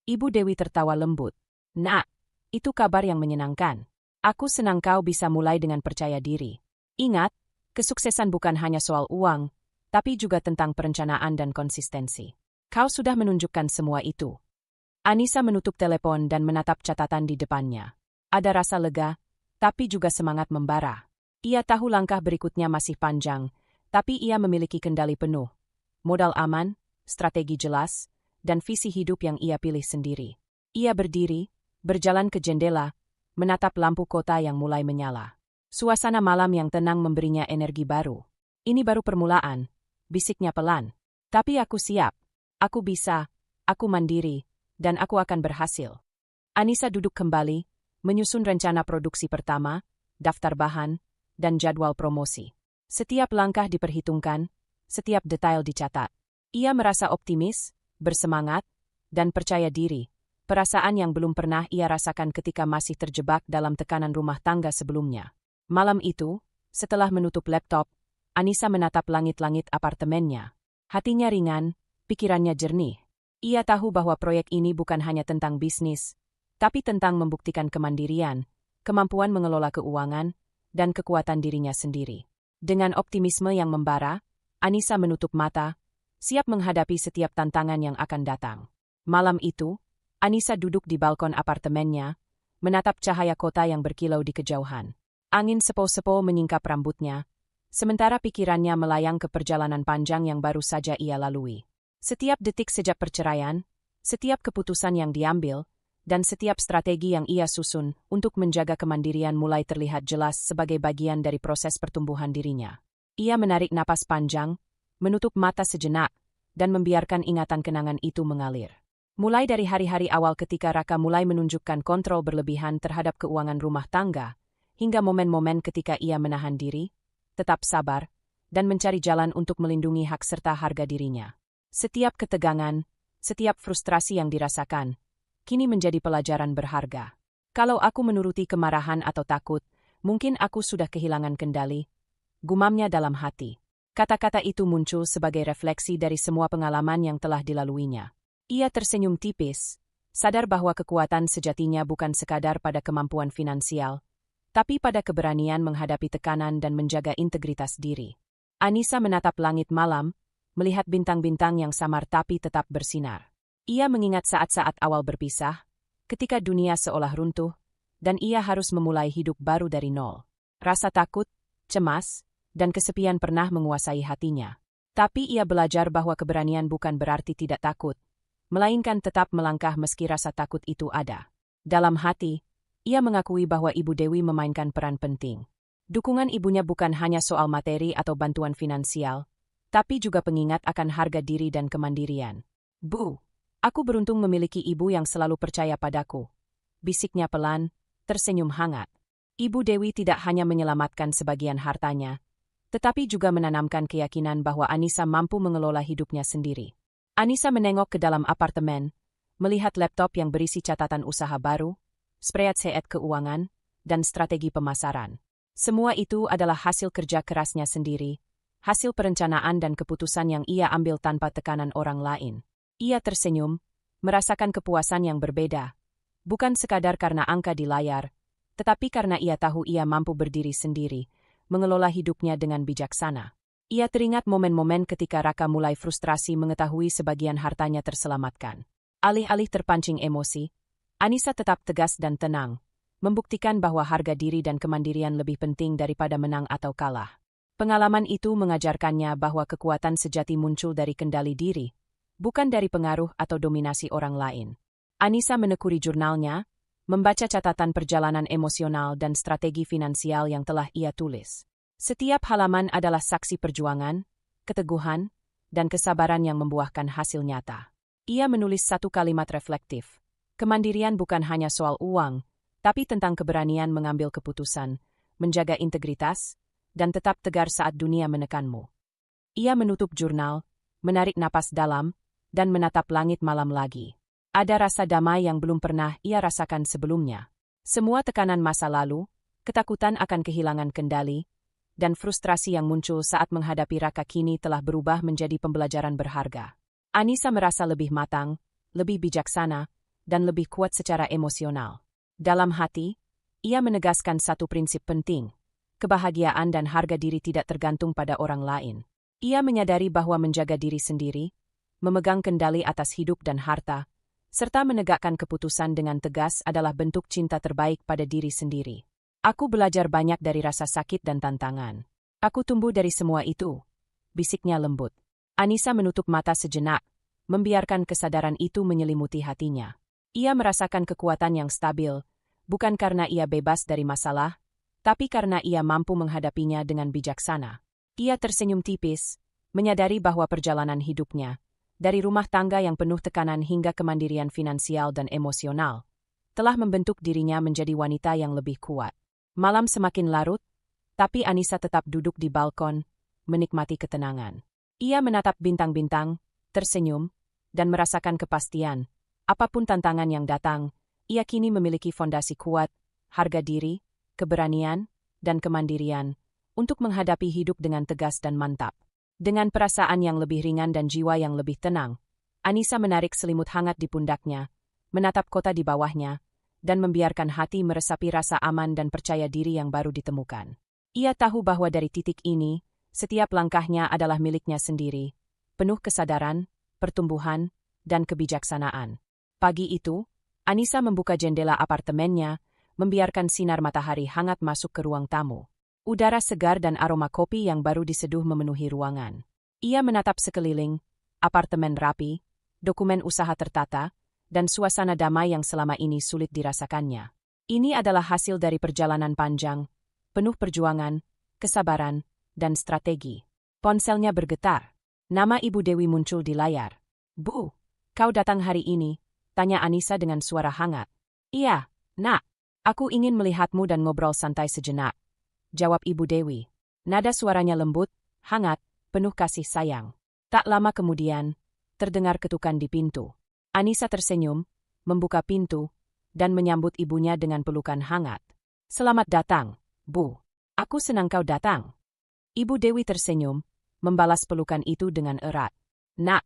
Ibu Dewi tertawa lembut. "Nak, itu kabar yang menyenangkan. Aku senang kau bisa mulai dengan percaya diri. Ingat, kesuksesan bukan hanya soal uang, tapi juga tentang perencanaan dan konsistensi. Kau sudah menunjukkan semua itu." Anissa menutup telepon dan menatap catatan di depannya. Ada rasa lega, tapi juga semangat membara. Ia tahu langkah berikutnya masih panjang, tapi ia memiliki kendali penuh. Modal aman, strategi jelas, dan visi hidup yang ia pilih sendiri. Ia berdiri, berjalan ke jendela, menatap lampu kota yang mulai menyala. Suasana malam yang tenang memberinya energi baru. "Ini baru permulaan," bisiknya pelan. "Tapi aku siap. Aku bisa, aku mandiri, dan aku akan berhasil." Anissa duduk kembali, menyusun rencana produksi pertama, daftar bahan, dan jadwal promosi. Setiap langkah diperhitungkan, setiap detail dicatat. Ia merasa optimis, bersemangat, dan percaya diri, perasaan yang belum pernah ia rasakan ketika masih terjebak dalam tekanan rumah tangga sebelumnya. Malam itu, setelah menutup laptop, Anissa menatap langit-langit apartemennya. Hatinya ringan, pikirannya jernih. Ia tahu bahwa proyek ini bukan hanya tentang bisnis, tapi tentang membuktikan kemandirian, kemampuan mengelola keuangan, dan kekuatan dirinya sendiri. Dengan optimisme yang membara, Anissa menutup mata, siap menghadapi setiap tantangan yang akan datang. Malam itu, Anissa duduk di balkon apartemennya, menatap cahaya kota yang berkilau di kejauhan. Angin sepo-sepo menyingkap rambutnya, sementara pikirannya melayang ke perjalanan panjang yang baru saja ia lalui. Setiap detik sejak perceraian, setiap keputusan yang diambil, dan setiap strategi yang ia susun untuk menjaga kemandirian mulai terlihat jelas sebagai bagian dari proses pertumbuhan dirinya. Ia menarik napas panjang, menutup mata sejenak, dan membiarkan ingatan kenangan itu mengalir. Mulai dari hari-hari awal ketika Raka mulai menunjukkan kontrol berlebihan terhadap keuangan rumah tangga, hingga momen-momen ketika ia menahan diri, tetap sabar, dan mencari jalan untuk melindungi hak serta harga dirinya. Setiap ketegangan, setiap frustrasi yang dirasakan, kini menjadi pelajaran berharga. Kalau aku menuruti kemarahan atau takut, mungkin aku sudah kehilangan kendali, gumamnya dalam hati. Kata-kata itu muncul sebagai refleksi dari semua pengalaman yang telah dilaluinya. Ia tersenyum tipis, sadar bahwa kekuatan sejatinya bukan sekadar pada kemampuan finansial, tapi pada keberanian menghadapi tekanan dan menjaga integritas diri. Anissa menatap langit malam, melihat bintang-bintang yang samar tapi tetap bersinar. Ia mengingat saat-saat awal berpisah, ketika dunia seolah runtuh, dan ia harus memulai hidup baru dari nol. Rasa takut, cemas, dan kesepian pernah menguasai hatinya. Tapi ia belajar bahwa keberanian bukan berarti tidak takut, melainkan tetap melangkah meski rasa takut itu ada. Dalam hati, ia mengakui bahwa Ibu Dewi memainkan peran penting. Dukungan ibunya bukan hanya soal materi atau bantuan finansial, tapi juga pengingat akan harga diri dan kemandirian. "Bu, aku beruntung memiliki ibu yang selalu percaya padaku," bisiknya pelan, tersenyum hangat. Ibu Dewi tidak hanya menyelamatkan sebagian hartanya, tetapi juga menanamkan keyakinan bahwa Anissa mampu mengelola hidupnya sendiri. Anissa menengok ke dalam apartemen, melihat laptop yang berisi catatan usaha baru, spreadsheet keuangan, dan strategi pemasaran. Semua itu adalah hasil kerja kerasnya sendiri, hasil perencanaan dan keputusan yang ia ambil tanpa tekanan orang lain. Ia tersenyum, merasakan kepuasan yang berbeda, bukan sekadar karena angka di layar, tetapi karena ia tahu ia mampu berdiri sendiri, mengelola hidupnya dengan bijaksana. Ia teringat momen-momen ketika Raka mulai frustrasi mengetahui sebagian hartanya terselamatkan. Alih-alih terpancing emosi, Anissa tetap tegas dan tenang, membuktikan bahwa harga diri dan kemandirian lebih penting daripada menang atau kalah. Pengalaman itu mengajarkannya bahwa kekuatan sejati muncul dari kendali diri, bukan dari pengaruh atau dominasi orang lain. Anissa menekuni jurnalnya, membaca catatan perjalanan emosional dan strategi finansial yang telah ia tulis. Setiap halaman adalah saksi perjuangan, keteguhan, dan kesabaran yang membuahkan hasil nyata. Ia menulis satu kalimat reflektif. Kemandirian bukan hanya soal uang, tapi tentang keberanian mengambil keputusan, menjaga integritas, dan tetap tegar saat dunia menekanmu. Ia menutup jurnal, menarik napas dalam, dan menatap langit malam lagi. Ada rasa damai yang belum pernah ia rasakan sebelumnya. Semua tekanan masa lalu, ketakutan akan kehilangan kendali, dan frustrasi yang muncul saat menghadapi Raka kini telah berubah menjadi pembelajaran berharga. Anissa merasa lebih matang, lebih bijaksana, dan lebih kuat secara emosional. Dalam hati, ia menegaskan satu prinsip penting. Kebahagiaan dan harga diri tidak tergantung pada orang lain. Ia menyadari bahwa menjaga diri sendiri, memegang kendali atas hidup dan harta, serta menegakkan keputusan dengan tegas adalah bentuk cinta terbaik pada diri sendiri. Aku belajar banyak dari rasa sakit dan tantangan. Aku tumbuh dari semua itu, bisiknya lembut. Anissa menutup mata sejenak, membiarkan kesadaran itu menyelimuti hatinya. Ia merasakan kekuatan yang stabil, bukan karena ia bebas dari masalah, tapi karena ia mampu menghadapinya dengan bijaksana. Ia tersenyum tipis, menyadari bahwa perjalanan hidupnya, dari rumah tangga yang penuh tekanan hingga kemandirian finansial dan emosional, telah membentuk dirinya menjadi wanita yang lebih kuat. Malam semakin larut, Tapi Anissa tetap duduk di balkon, menikmati ketenangan. Ia menatap bintang-bintang, tersenyum, dan merasakan kepastian. Apapun tantangan yang datang, ia kini memiliki fondasi kuat, harga diri, keberanian, dan kemandirian untuk menghadapi hidup dengan tegas dan mantap. Dengan perasaan yang lebih ringan dan jiwa yang lebih tenang, Anissa menarik selimut hangat di pundaknya, menatap kota di bawahnya, dan membiarkan hati meresapi rasa aman dan percaya diri yang baru ditemukan. Ia tahu bahwa dari titik ini, setiap langkahnya adalah miliknya sendiri, penuh kesadaran, pertumbuhan, dan kebijaksanaan. Pagi itu, Anissa membuka jendela apartemennya, membiarkan sinar matahari hangat masuk ke ruang tamu. Udara segar dan aroma kopi yang baru diseduh memenuhi ruangan. Ia menatap sekeliling, apartemen rapi, dokumen usaha tertata, dan suasana damai yang selama ini sulit dirasakannya. Ini adalah hasil dari perjalanan panjang, penuh perjuangan, kesabaran, dan strategi. Ponselnya bergetar. Nama Ibu Dewi muncul di layar. "Bu, kau datang hari ini?" tanya Anissa dengan suara hangat. "Iya, Nak. Aku ingin melihatmu dan ngobrol santai sejenak," jawab Ibu Dewi. Nada suaranya lembut, hangat, penuh kasih sayang. Tak lama kemudian, terdengar ketukan di pintu. Anissa tersenyum, membuka pintu, dan menyambut ibunya dengan pelukan hangat. "Selamat datang, Bu. Aku senang kau datang." Ibu Dewi tersenyum, membalas pelukan itu dengan erat. "Nak,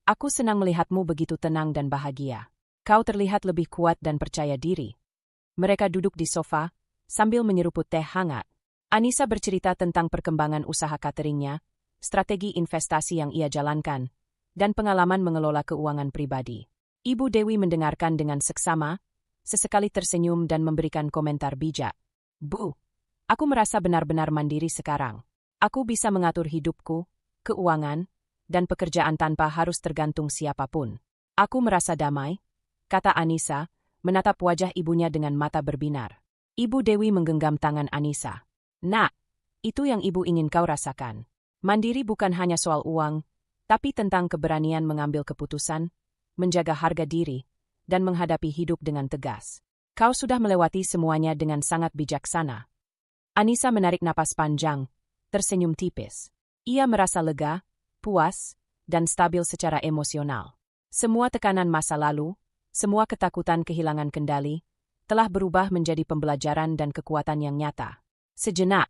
aku senang melihatmu begitu tenang dan bahagia. Kau terlihat lebih kuat dan percaya diri." Mereka duduk di sofa, sambil menyeruput teh hangat. Anissa bercerita tentang perkembangan usaha cateringnya, strategi investasi yang ia jalankan, dan pengalaman mengelola keuangan pribadi. Ibu Dewi mendengarkan dengan seksama, sesekali tersenyum dan memberikan komentar bijak. "Bu, aku merasa benar-benar mandiri sekarang. Aku bisa mengatur hidupku, keuangan, dan pekerjaan tanpa harus tergantung siapapun. Aku merasa damai," kata Anissa, menatap wajah ibunya dengan mata berbinar. Ibu Dewi menggenggam tangan Anissa. "Nak, itu yang ibu ingin kau rasakan. Mandiri bukan hanya soal uang, tapi tentang keberanian mengambil keputusan, menjaga harga diri, dan menghadapi hidup dengan tegas. Kau sudah melewati semuanya dengan sangat bijaksana." Anissa menarik napas panjang, tersenyum tipis. Ia merasa lega, puas, dan stabil secara emosional. Semua tekanan masa lalu, semua ketakutan kehilangan kendali, telah berubah menjadi pembelajaran dan kekuatan yang nyata. Sejenak,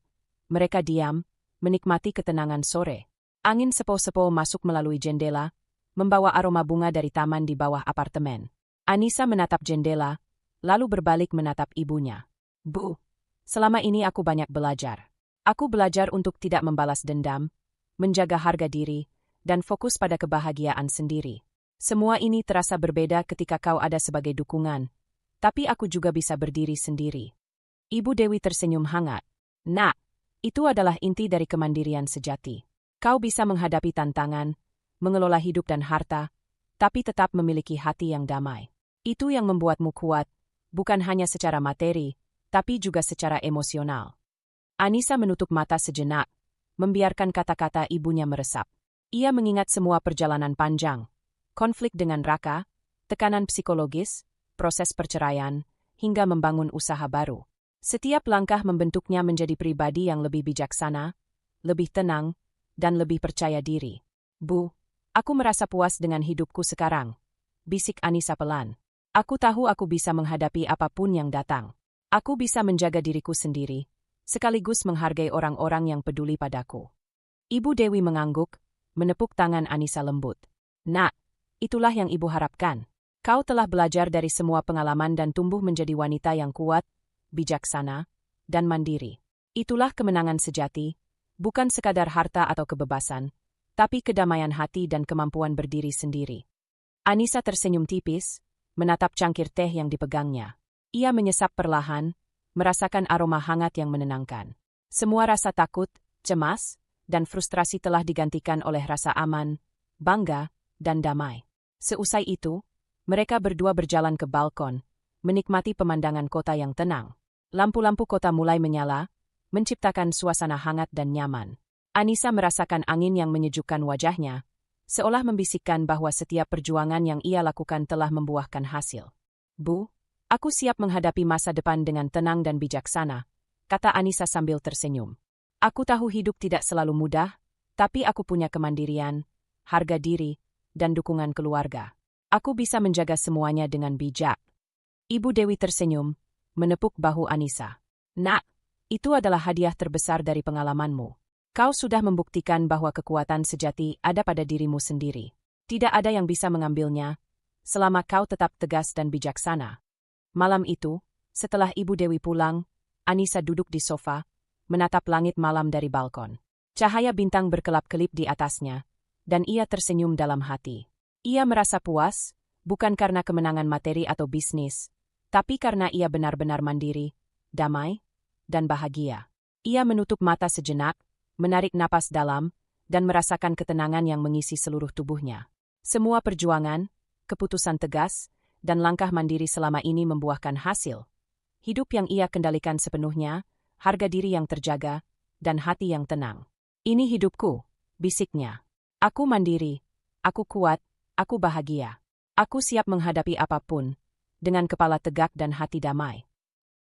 mereka diam, menikmati ketenangan sore. Angin sepo-sepo masuk melalui jendela, membawa aroma bunga dari taman di bawah apartemen. Anissa menatap jendela, lalu berbalik menatap ibunya. "Bu, selama ini aku banyak belajar. Aku belajar untuk tidak membalas dendam, menjaga harga diri, dan fokus pada kebahagiaan sendiri. Semua ini terasa berbeda ketika kau ada sebagai dukungan, tapi aku juga bisa berdiri sendiri." Ibu Dewi tersenyum hangat. "Nak, itu adalah inti dari kemandirian sejati. Kau bisa menghadapi tantangan, mengelola hidup dan harta, tapi tetap memiliki hati yang damai. Itu yang membuatmu kuat, bukan hanya secara materi, tapi juga secara emosional." Anissa menutup mata sejenak, membiarkan kata-kata ibunya meresap. Ia mengingat semua perjalanan panjang, konflik dengan Raka, tekanan psikologis, proses perceraian, hingga membangun usaha baru. Setiap langkah membentuknya menjadi pribadi yang lebih bijaksana, lebih tenang, dan lebih percaya diri. "Bu, aku merasa puas dengan hidupku sekarang," bisik Anissa pelan. "Aku tahu aku bisa menghadapi apapun yang datang. Aku bisa menjaga diriku sendiri, sekaligus menghargai orang-orang yang peduli padaku." Ibu Dewi mengangguk, menepuk tangan Anissa lembut. "Nak, itulah yang ibu harapkan. Kau telah belajar dari semua pengalaman dan tumbuh menjadi wanita yang kuat, bijaksana, dan mandiri. Itulah kemenangan sejati, bukan sekadar harta atau kebebasan, tapi kedamaian hati dan kemampuan berdiri sendiri." Anissa tersenyum tipis, menatap cangkir teh yang dipegangnya. Ia menyesap perlahan, merasakan aroma hangat yang menenangkan. Semua rasa takut, cemas, dan frustrasi telah digantikan oleh rasa aman, bangga, dan damai. Seusai itu, mereka berdua berjalan ke balkon, menikmati pemandangan kota yang tenang. Lampu-lampu kota mulai menyala, menciptakan suasana hangat dan nyaman. Anissa merasakan angin yang menyejukkan wajahnya, seolah membisikkan bahwa setiap perjuangan yang ia lakukan telah membuahkan hasil. "Bu, aku siap menghadapi masa depan dengan tenang dan bijaksana," kata Anissa sambil tersenyum. Aku tahu hidup tidak selalu mudah, tapi aku punya kemandirian, harga diri, dan dukungan keluarga. Aku bisa menjaga semuanya dengan bijak. Ibu Dewi tersenyum, menepuk bahu Anissa. Nak, itu adalah hadiah terbesar dari pengalamanmu. Kau sudah membuktikan bahwa kekuatan sejati ada pada dirimu sendiri. Tidak ada yang bisa mengambilnya, selama kau tetap tegas dan bijaksana. Malam itu, setelah Ibu Dewi pulang, Anissa duduk di sofa, menatap langit malam dari balkon. Cahaya bintang berkelap-kelip di atasnya, dan ia tersenyum dalam hati. Ia merasa puas, bukan karena kemenangan materi atau bisnis, tapi karena ia benar-benar mandiri, damai, dan bahagia. Ia menutup mata sejenak, menarik napas dalam, dan merasakan ketenangan yang mengisi seluruh tubuhnya. Semua perjuangan, keputusan tegas, dan langkah mandiri selama ini membuahkan hasil. Hidup yang ia kendalikan sepenuhnya, harga diri yang terjaga, dan hati yang tenang. Ini hidupku, bisiknya. Aku mandiri, aku kuat, aku bahagia. Aku siap menghadapi apapun, dengan kepala tegak dan hati damai.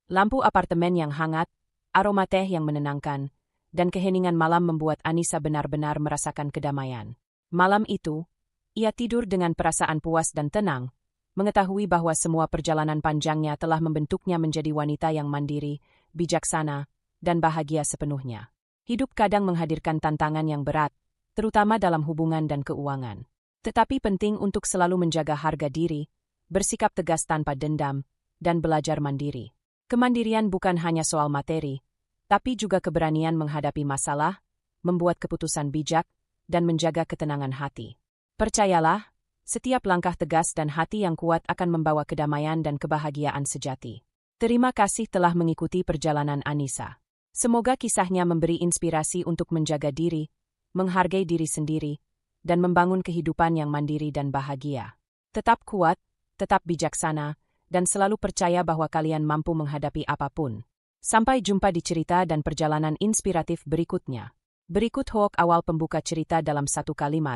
Lampu apartemen yang hangat, aroma teh yang menenangkan, dan keheningan malam membuat Anissa benar-benar merasakan kedamaian. Malam itu, ia tidur dengan perasaan puas dan tenang, mengetahui bahwa semua perjalanan panjangnya telah membentuknya menjadi wanita yang mandiri, bijaksana, dan bahagia sepenuhnya. Hidup kadang menghadirkan tantangan yang berat, terutama dalam hubungan dan keuangan. Tetapi penting untuk selalu menjaga harga diri, bersikap tegas tanpa dendam, dan belajar mandiri. Kemandirian bukan hanya soal materi, tapi juga keberanian menghadapi masalah, membuat keputusan bijak, dan menjaga ketenangan hati. Percayalah, setiap langkah tegas dan hati yang kuat akan membawa kedamaian dan kebahagiaan sejati. Terima kasih telah mengikuti perjalanan Anissa. Semoga kisahnya memberi inspirasi untuk menjaga diri, menghargai diri sendiri, dan membangun kehidupan yang mandiri dan bahagia. Tetap kuat, tetap bijaksana, dan selalu percaya bahwa kalian mampu menghadapi apapun. Sampai jumpa di cerita dan perjalanan inspiratif berikutnya. Berikut hoak awal pembuka cerita dalam satu kalimat.